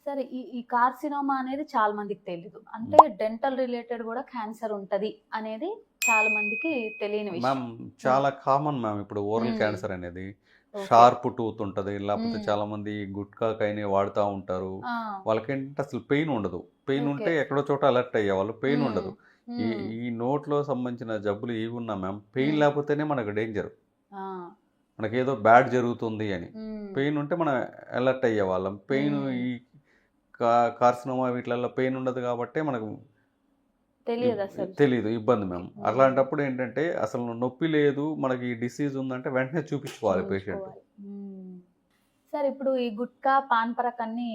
Speaker 1: సరే ఈ కార్సినోమా అనేది చాలా మందికి తెలియదు. అంటే డెంటల్ రిలేటెడ్ కూడా క్యాన్సర్ ఉంటది అనేది చాలా మందికి తెలియని విషయం
Speaker 2: మ్యామ్. చాలా కామన్ మ్యామ్ ఇప్పుడు ఓరల్ క్యాన్సర్ అనేది. షార్ప్ టూత్ ఉంటుంది, లేకపోతే చాలా మంది గుట్కాకైనా వాడుతూ ఉంటారు. వాళ్ళకేంటంటే అసలు పెయిన్ ఉండదు. పెయిన్ ఉంటే ఎక్కడో చోట అలర్ట్ అయ్యేవాళ్ళు, పెయిన్ ఉండదు. ఈ నోట్లో సంబంధించిన జబ్బులు ఏవి ఉన్నా మ్యామ్, పెయిన్ లేకపోతేనే మనకు డేంజర్. మనకేదో బ్యాడ్ జరుగుతుంది అని పెయిన్ ఉంటే మనం అలర్ట్ అయ్యేవాళ్ళం. పెయిన్ ఈ కార్సినోమా వీటిలలో పెయిన్ ఉండదు కాబట్టి మనకు తెలియదు, ఇబ్బంది మ్యామ్. అట్లాంటప్పుడు ఏంటంటే అసలు నొప్పి లేదు, మనకి ఈ డిసీజ్ ఉందంటే వెంటనే చూపించుకోవాలి పేషెంట్.
Speaker 1: సార్ ఇప్పుడు ఈ గుట్కా, పాన్ పరాక్ అన్ని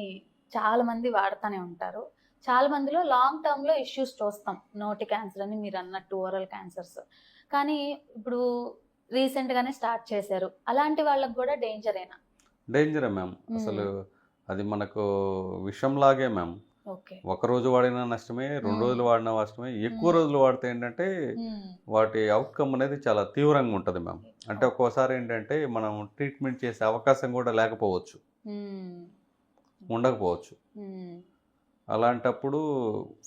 Speaker 1: చాలా మంది వాడుతూనే ఉంటారు. చాలా మందిలో లాంగ్ టర్మ్ లో ఇష్యూస్ చూస్తాం, నోటి క్యాన్సర్ అని మీరు అన్నట్టు, ఓరల్ క్యాన్సర్స్. కానీ ఇప్పుడు రీసెంట్ గానే స్టార్ట్ చేశారు, అలాంటి వాళ్ళకి కూడా డేంజరేనా?
Speaker 2: డేంజరే మ్యామ్. అసలు అది మనకు విషంలాగే మ్యామ్. ఒక రోజు వాడినా నష్టమే, 2 రోజులు వాడినా నష్టమే. ఎక్కువ రోజులు వాడితే ఏంటంటే వాటి అవుట్కమ్ అనేది చాలా తీవ్రంగా ఉంటుంది మ్యామ్. అంటే ఒక్కోసారి ఏంటంటే మనం ట్రీట్మెంట్ చేసే అవకాశం కూడా లేకపోవచ్చు, ఉండకపోవచ్చు. అలాంటప్పుడు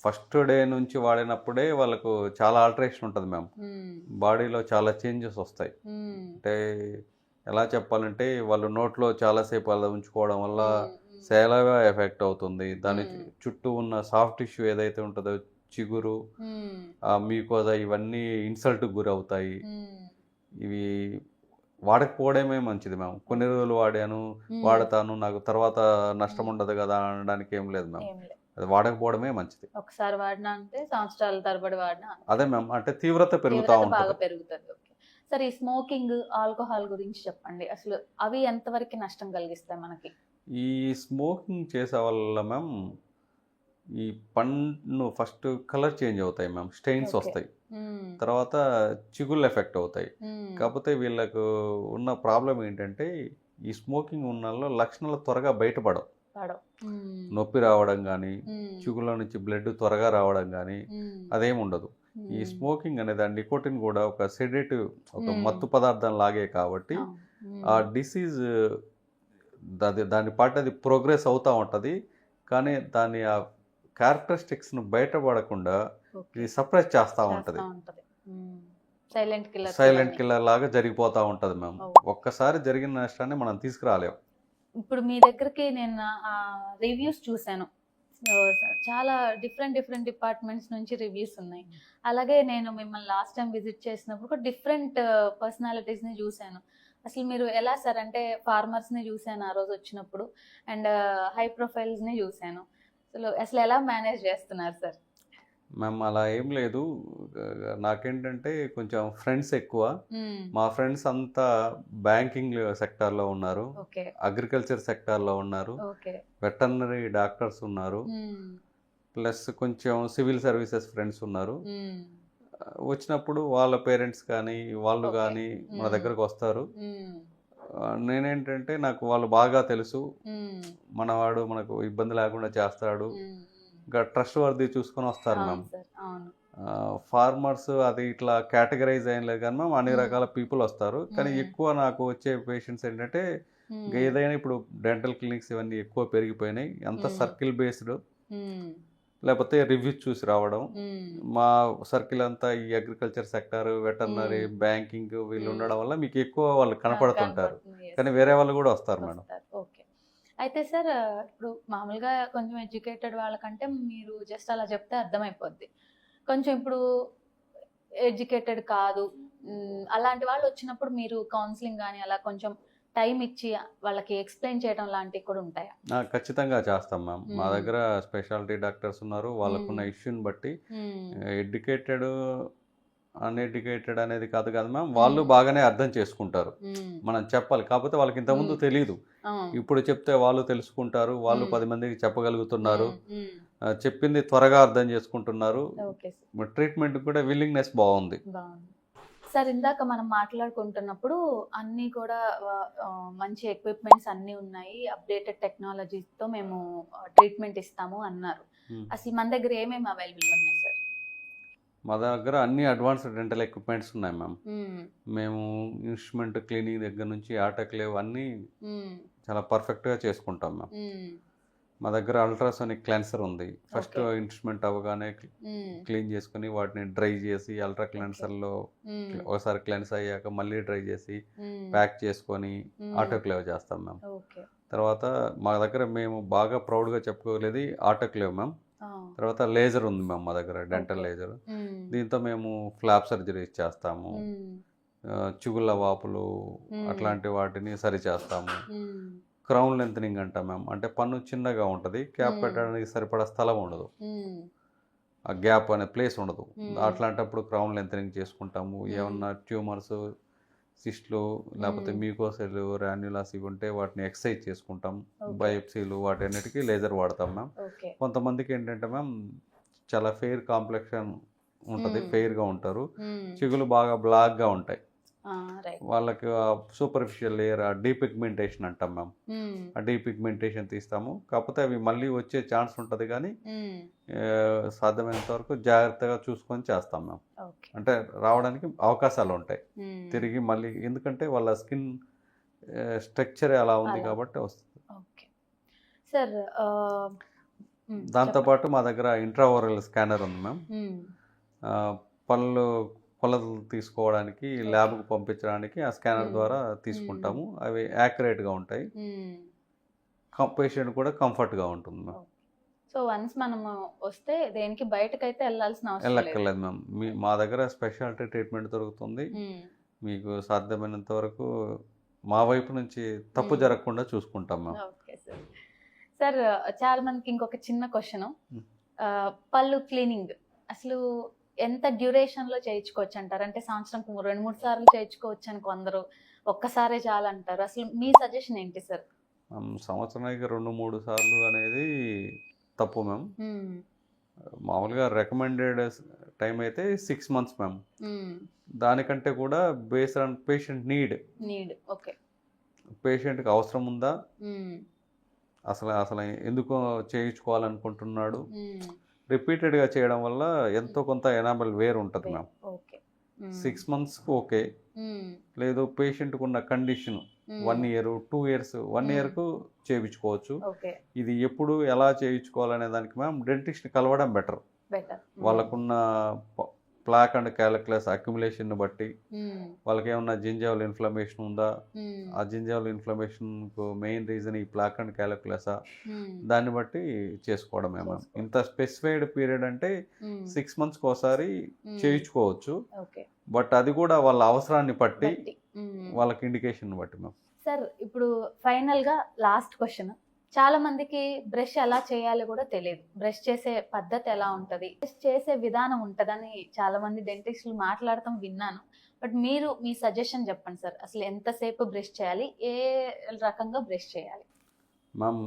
Speaker 2: ఫస్ట్ డే నుంచి వాడినప్పుడే వాళ్ళకు చాలా ఆల్టరేషన్ ఉంటుంది మ్యామ్. బాడీలో చాలా చేంజెస్ వస్తాయి. అంటే ఎలా చెప్పాలంటే వాళ్ళు నోట్లో చాలాసేపు అలా ఉంచుకోవడం వల్ల సేలగా ఎఫెక్ట్ అవుతుంది. దాని చుట్టూ ఉన్న సాఫ్ట్ టిష్యూ ఏదైతే ఉంటుందో, చిగురు, ఆ మ్యూకోజా, ఇవన్నీ ఇన్సల్ట్కి గురవుతాయి. ఇవి వాడకపోవడమే మంచిది మ్యామ్. కొన్ని రోజులు వాడతాను, నాకు తర్వాత నష్టం ఉండదు కదా అనడానికి ఏం లేదు మ్యామ్. అది వాడకపోవడమే మంచిది.
Speaker 1: ఒకసారి వాడినా అంటే సంవత్సరాల తరబడి వాడినా
Speaker 2: అదే మ్యామ్, అంటే తీవ్రత
Speaker 1: పెరుగుతుంది. సరే ఈ స్మోకింగ్, ఆల్కహాల్ గురించి చెప్పండి. అసలు అవి ఎంతవరకు నష్టం కలిగిస్తాయి మనకి?
Speaker 2: ఈ స్మోకింగ్ చేసే వల్ల మ్యామ్ ఈ పన్ను ఫస్ట్ కలర్ చేంజ్ అవుతాయి మ్యామ్, స్టెయిన్స్
Speaker 1: ఓకే.
Speaker 2: వస్తాయి,
Speaker 1: మ్మ్.
Speaker 2: తర్వాత చిగుళ్ళు ఎఫెక్ట్ అవుతాయి.
Speaker 1: మ్మ్.
Speaker 2: కాకపోతే వీళ్ళకు ఉన్న ప్రాబ్లం ఏంటంటే ఈ స్మోకింగ్ ఉన్న లక్షణాలు త్వరగా బయటపడవు.
Speaker 1: పడవు. మ్మ్.
Speaker 2: నొప్పి రావడం కానీ,
Speaker 1: మ్మ్.
Speaker 2: చిగుళ్ళ నుంచి బ్లడ్ త్వరగా రావడం కానీ
Speaker 1: మ్మ్.
Speaker 2: అదేం ఉండదు. ఈ
Speaker 1: మ్మ్.
Speaker 2: స్మోకింగ్ అనేది ఆ నికోటిన్ కూడా ఒక సెడేటివ్, ఒక
Speaker 1: మ్మ్.
Speaker 2: మత్తు పదార్థం లాగే కాబట్టి
Speaker 1: అవును. మ్మ్.
Speaker 2: ఆ డిసీజ్ దాని పాటు అది ప్రోగ్రెస్ అవుతూ ఉంటుంది. కానీ దాని ఆ క్యారెక్టరిస్టిక్స్ను బయటపడకుండా
Speaker 1: ఓకే.
Speaker 2: ఇది సప్రెస్ చేస్తూ ఉంటుంది.
Speaker 1: చేస్తా ఉంటది. Silent killer.
Speaker 2: సైలెంట్ కిల్లర్ లాగా జరిగిపోతూ ఉంటుంది మ్యామ్.
Speaker 1: ఓ.
Speaker 2: ఒక్కసారి జరిగిన నష్టాన్ని మనం తీసుకురాలేం.
Speaker 1: ఇప్పుడు మీ దగ్గరికి నేను రివ్యూస్ చూశాను. సో, చాలా డిఫరెంట్ డిఫరెంట్ డిపార్ట్మెంట్స్ నుంచి రివ్యూస్ ఉన్నాయి. అలాగే నేను మిమ్మల్ని లాస్ట్ టైం విజిట్ చేసినప్పుడు కూడా డిఫరెంట్ పర్సనాలిటీస్ని చూశాను. అసలు మీరు ఎలా సార్ అంటే ఫార్మర్స్ని చూశాను ఆ రోజు వచ్చినప్పుడు, అండ్ హై ప్రొఫైల్స్ని చూశాను. అసలు ఎలా మేనేజ్ చేస్తున్నారు సార్?
Speaker 2: మ్యామ్ అలా ఏం లేదు. నాకేంటంటే కొంచెం ఫ్రెండ్స్ ఎక్కువ. మా ఫ్రెండ్స్ అంతా బ్యాంకింగ్ సెక్టార్లో ఉన్నారు,
Speaker 1: ఓకే.
Speaker 2: అగ్రికల్చర్ సెక్టార్లో ఉన్నారు,
Speaker 1: ఓకే.
Speaker 2: వెటర్నరీ డాక్టర్స్ ఉన్నారు, ప్లస్ కొంచెం సివిల్ సర్వీసెస్ ఫ్రెండ్స్ ఉన్నారు. వచ్చినప్పుడు వాళ్ళ పేరెంట్స్ కానీ వాళ్ళు
Speaker 1: ఓకే.
Speaker 2: కానీ మన దగ్గరకు వస్తారు. నేనేంటంటే నాకు వాళ్ళు బాగా తెలుసు, మనవాడు మనకు ఇబ్బంది లేకుండా చేస్తాడు, ఇంకా ట్రస్ట్ వర్ది చూసుకొని వస్తారు మ్యామ్. ఫార్మర్స్ అది ఇట్లా కేటగరైజ్ అయిన లేదు కానీ మ్యామ్ అన్ని రకాల పీపుల్ వస్తారు. కానీ ఎక్కువ నాకు వచ్చే పేషెంట్స్ ఏంటంటే ఇంకా ఏదైనా ఇప్పుడు డెంటల్ క్లినిక్స్ ఇవన్నీ ఎక్కువ పెరిగిపోయినాయి. అంత సర్కిల్ బేస్డ్, లేకపోతే రివ్యూస్ చూసి రావడం. మా సర్కిల్ అంతా ఈ అగ్రికల్చర్ సెక్టర్, వెటర్నరీ, బ్యాంకింగ్ వీళ్ళు ఉండడం వల్ల మీకు ఎక్కువ వాళ్ళు కనపడుతుంటారు. కానీ వేరే వాళ్ళు కూడా వస్తారు మేడం.
Speaker 1: ఓకే. అయితే సార్ ఇప్పుడు మామూలుగా కొంచెం ఎడ్యుకేటెడ్ వాళ్ళకంటే మీరు జస్ట్ అలా చెప్తే అర్థమైపోద్ది. కొంచెం ఇప్పుడు ఎడ్యుకేటెడ్ కాదు అలాంటి వాళ్ళు వచ్చినప్పుడు మీరు కౌన్సిలింగ్ కానీ అలా కొంచెం టైం ఇచ్చి వాళ్ళకి ఎక్స్ప్లెయిన్ చేయడం లాంటివి కూడా ఉంటాయా?
Speaker 2: ఖచ్చితంగా చేస్తాం మ్యామ్. మా దగ్గర స్పెషాలిటీ డాక్టర్స్ ఉన్నారు. వాళ్ళకున్న ఇష్యూని బట్టి ఎడ్యుకేటెడ్ అన్ఎడ్యుకేటెడ్ అనేది కాదు కదా మ్యామ్, వాళ్ళు బాగానే అర్థం చేసుకుంటారు. మనం చెప్పాలి, కాకపోతే వాళ్ళకి ఇంతకుముందు తెలియదు. ఇప్పుడు చెప్తే వాళ్ళు తెలుసుకుంటారు, వాళ్ళు 10 మందికి చెప్పగలుగుతున్నారు, చెప్పింది త్వరగా అర్థం చేసుకుంటున్నారు. ట్రీట్మెంట్ కూడా విల్లింగ్నెస్ బాగుంది.
Speaker 1: సార్ ఇందాక మనం మాట్లాడుకుంటున్నప్పుడు అన్నీ కూడా మంచి ఎక్విప్మెంట్స్ అన్నీ ఉన్నాయి, అప్డేటెడ్ టెక్నాలజీతో మేము ట్రీట్మెంట్ ఇస్తాము అన్నారు. అసలు మన దగ్గర ఏమేమి అవైలబుల్ ఉన్నాయి సార్?
Speaker 2: మా దగ్గర అన్ని అడ్వాన్స్డ్ డెంటల్ ఎక్విప్మెంట్స్ ఉన్నాయి మ్యామ్. మేము ఇన్స్ట్రుమెంట్ క్లీనింగ్ దగ్గర నుంచి ఆటోక్లేవ్ అన్నీ చాలా పర్ఫెక్ట్గా చేసుకుంటాం మ్యామ్. మా దగ్గర అల్ట్రాసోనిక్ క్లెన్సర్ ఉంది. ఫస్ట్ ఇన్స్ట్రుమెంట్ అవ్వగానే క్లీన్ చేసుకుని వాటిని డ్రై చేసి అల్ట్రా క్లెన్సర్లో ఒకసారి క్లెన్స్ అయ్యాక మళ్ళీ డ్రై చేసి ప్యాక్ చేసుకొని ఆటోక్లేవ్ చేస్తాం మ్యామ్. తర్వాత మా దగ్గర మేము బాగా ప్రౌడ్గా చెప్పుకోగలేది ఆటోక్లేవ్ మ్యామ్. తర్వాత లేజర్ ఉంది మ్యామ్ మా దగ్గర, డెంటల్ లేజర్. దీంతో మేము ఫ్లాప్ సర్జరీస్ చేస్తాము, చిగుళ్ళ వాపులు అట్లాంటి వాటిని సరి చేస్తాము. క్రౌన్ లెంతనింగ్ అంటాం మ్యామ్, అంటే పన్ను చిన్నగా ఉంటుంది, క్యాప్ పెట్టడానికి సరిపడా స్థలం ఉండదు, ఆ గ్యాప్ అనే ప్లేస్ ఉండదు. అట్లాంటప్పుడు క్రౌన్ లెంతనింగ్ చేసుకుంటాము. ఏమన్నా ట్యూమర్స్, సిస్ట్లు, లేకపోతే మ్యూకోసెల్, రాన్యులాస్ ఇవి ఉంటే వాటిని ఎక్సర్సైజ్ చేసుకుంటాం. బయోప్సీలు వాటన్నిటికీ లేజర్ వాడతాం మ్యామ్. కొంతమందికి ఏంటంటే మ్యామ్ చాలా ఫెయిర్ కాంప్లెక్షన్ ఉంటుంది, ఫెయిర్గా ఉంటారు, చిగులు బాగా బ్లాక్గా ఉంటాయి. వాళ్ళకి సూపర్ఫిషియల్ లేయర్ డీపిగ్మెంటేషన్ అంటాం మ్యామ్. ఆ డీపిగ్మెంటేషన్ తీస్తాము. కాకపోతే అవి మళ్ళీ వచ్చే ఛాన్స్ ఉంటుంది, కానీ సాధ్యమైనంత వరకు జాగ్రత్తగా చూసుకొని చేస్తాం మ్యామ్. అంటే రావడానికి అవకాశాలు ఉంటాయి తిరిగి మళ్ళీ, ఎందుకంటే వాళ్ళ స్కిన్ స్ట్రక్చర్ అలా ఉంది కాబట్టి వస్తుంది.
Speaker 1: సార్
Speaker 2: దాంతోపాటు మా దగ్గర ఇంట్రావోరల్ స్కానర్ ఉంది మ్యామ్. పళ్ళు కొలతలు తీసుకోవడానికి ల్యాబ్కు పంపించడానికి ఆ స్కానర్ ద్వారా తీసుకుంటాము. అవి యాక్యురేట్గా ఉంటాయి, పేషెంట్ కూడా కంఫర్ట్గా ఉంటుంది మ్యామ్.
Speaker 1: సో వన్స్ మనం వస్తే దేనికి బయటకైతే
Speaker 2: వెళ్ళక్కర్లేదు మ్యామ్. మా దగ్గర స్పెషాలిటీ ట్రీట్మెంట్ దొరుకుతుంది. మీకు సాధ్యమైనంత వరకు మా వైపు నుంచి తప్పు జరగకుండా చూసుకుంటాం మ్యామ్.
Speaker 1: Okay sir. సార్ చాలా మందికి ఇంకొక చిన్న క్వశ్చన్, పళ్ళు క్లీనింగ్ అసలు ఎంత డ్యూరేషన్లో చేయించుకోవచ్చు అంటారు? అంటే సంవత్సరంకి 2-3 సార్లు చేయించుకోవచ్చు అని కొందరు, ఒక్కసారే చాలంటారు. అసలు మీ సజెషన్ ఏంటి సార్?
Speaker 2: సంవత్సరానికి 2-3 సార్లు అనేది తప్పు మ్యామ్. మామూలుగా రికమెండెడ్ టైం అయితే 6 మంత్స్ మ్యామ్. దానికంటే కూడా based on patient need,
Speaker 1: okay,
Speaker 2: పేషెంట్కి అవసరం ఉందా, అసలు అసలు ఎందుకు చేయించుకోవాలనుకుంటున్నాడు, రిపీటెడ్గా చేయడం వల్ల ఎంతో కొంత ఎనాబల్ వేరు ఉంటుంది మ్యామ్. 6 మంత్స్కి ఓకే, లేదు పేషెంట్కి ఉన్న కండిషన్ 1 year 2 years 1 yearకు చేయించుకోవచ్చు. ఇది ఎప్పుడు ఎలా చేయించుకోవాలనే దానికి మ్యామ్ డెంటిస్ట్ని కలవడం బెటర్. వాళ్ళకున్న ప్లాక్ అండ్ క్యాలిక్యులస్ అక్యుములేషన్ బట్టి, వాళ్ళకి ఏమన్నా జింజావల్ ఇన్ఫ్లమేషన్ ఉందా, ఆ జింజావల్ ఇన్ఫ్లమేషన్కు మెయిన్ రీజన్ ఈ ప్లాక్ అండ్ క్యాలిక్యులసా, దాన్ని బట్టి చేసుకోవడమే మ్యామ్. ఇంత స్పెసిఫైడ్ పీరియడ్ అంటే 6 మంత్స్కి ఒకసారి చేయించుకోవచ్చు, బట్ అది కూడా వాళ్ళ అవసరాన్ని బట్టి, వాళ్ళకి ఇండికేషన్ బట్టి మ్యామ్.
Speaker 1: సార్ ఇప్పుడు ఫైనల్గా లాస్ట్ క్వశ్చన్, చాలా మందికి బ్రష్ ఎలా చేయాలో కూడా తెలియదు, బ్రష్ చేసే పద్ధతి ఎలా ఉంటుంది, బ్రష్ చేసే విధానం ఉంటుందని చాలా మంది డెంటిస్టులు మాట్లాడటం విన్నాను. బట్ మీరు మీ సజెషన్ చెప్పండి సార్, అసలు ఎంతసేపు బ్రష్ చేయాలి, ఏ రకంగా బ్రష్ చేయాలి?
Speaker 2: మ్యామ్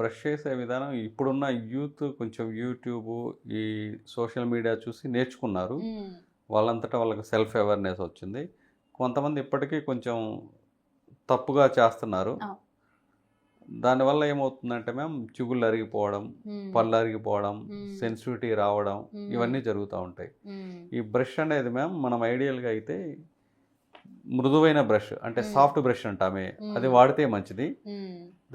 Speaker 2: బ్రష్ చేసే విధానం ఇప్పుడున్న యూత్ కొంచెం యూట్యూబ్, ఈ సోషల్ మీడియా చూసి నేర్చుకున్నారు. వాళ్ళంతటా వాళ్ళకి సెల్ఫ్ అవేర్నెస్ వచ్చింది. కొంతమంది ఇప్పటికీ కొంచెం తప్పుగా చేస్తున్నారు. దానివల్ల ఏమవుతుందంటే మ్యామ్ చిగుళ్ళు అరిగిపోవడం, పళ్ళు అరిగిపోవడం, సెన్సిటివిటీ రావడం, ఇవన్నీ జరుగుతూ ఉంటాయి. ఈ బ్రష్ అనేది మ్యామ్ మనం ఐడియల్గా అయితే మృదువైన బ్రష్ అంటే సాఫ్ట్ బ్రష్ అంటామే, అది వాడితే మంచిది.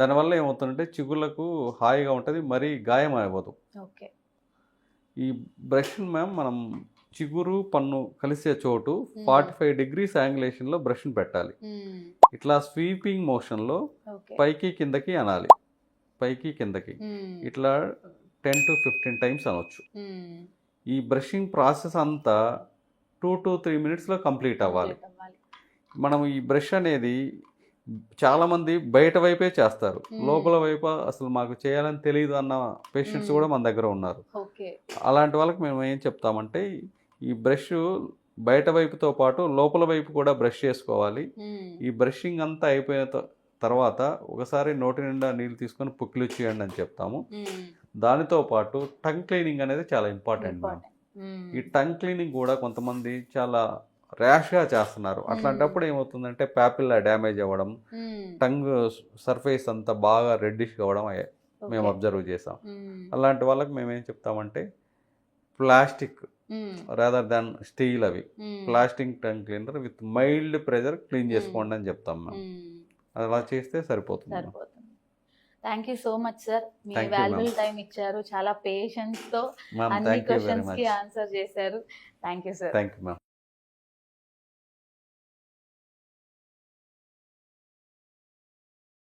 Speaker 2: దానివల్ల ఏమవుతుందంటే చిగుళ్ళకు హాయిగా ఉంటుంది, మరీ గాయం అవ్వదు. ఈ బ్రష్ మ్యామ్ మనం చిగురు పన్ను కలిసే చోటు 45 degrees యాంగులేషన్లో బ్రష్ని పెట్టాలి. ఇట్లా స్వీపింగ్ మోషన్లో పైకి కిందకి అనాలి, పైకి కిందకి ఇట్లా 10 to 15 times అనొచ్చు. ఈ బ్రషింగ్ ప్రాసెస్ అంతా 2 to 3 minutesలో కంప్లీట్ అవ్వాలి. మనం ఈ బ్రష్ అనేది చాలామంది బయట వైపే చేస్తారు, లోపల వైపు అసలు మాకు చేయాలని తెలియదు అన్న పేషెంట్స్ కూడా మన దగ్గర ఉన్నారు. అలాంటి వాళ్ళకి మేము ఏం చెప్తామంటే, ఈ బ్రష్ బయట వైపుతో పాటు లోపల వైపు కూడా బ్రష్ చేసుకోవాలి. ఈ బ్రషింగ్ అంతా అయిపోయిన తర్వాత ఒకసారి నోటి నిండా నీళ్ళు తీసుకొని పుక్కిలు చేయండి అని చెప్తాము. దానితో పాటు టంగ్ క్లీనింగ్ అనేది చాలా ఇంపార్టెంట్ మ్యామ్. ఈ టంగ్ క్లీనింగ్ కూడా కొంతమంది చాలా ర్యాష్గా చేస్తున్నారు. అట్లాంటప్పుడు ఏమవుతుందంటే ప్యాపిల్లా డ్యామేజ్ అవ్వడం, టంగ్ సర్ఫేస్ అంతా బాగా రెడ్డిష్ అవ్వడం మేము అబ్జర్వ్ చేసాం. అలాంటి వాళ్ళకి మేము ఏం చెప్తామంటే ప్లాస్టిక్ రాదర్ దాన్ స్టీల్, అవి plastic tongue cleaner with mild pressure clean చేసుకోండి అని చెప్తాం మ్యామ్. అలా చేస్తే సరిపోతుంది.
Speaker 1: Thank you so much sir, me valuable time ఇచ్చారు, చాలా పేషెన్స్ తో అన్ని క్వశ్చన్స్ కి ఆన్సర్ చేశారు. Thank you sir.
Speaker 2: Thank you ma'am.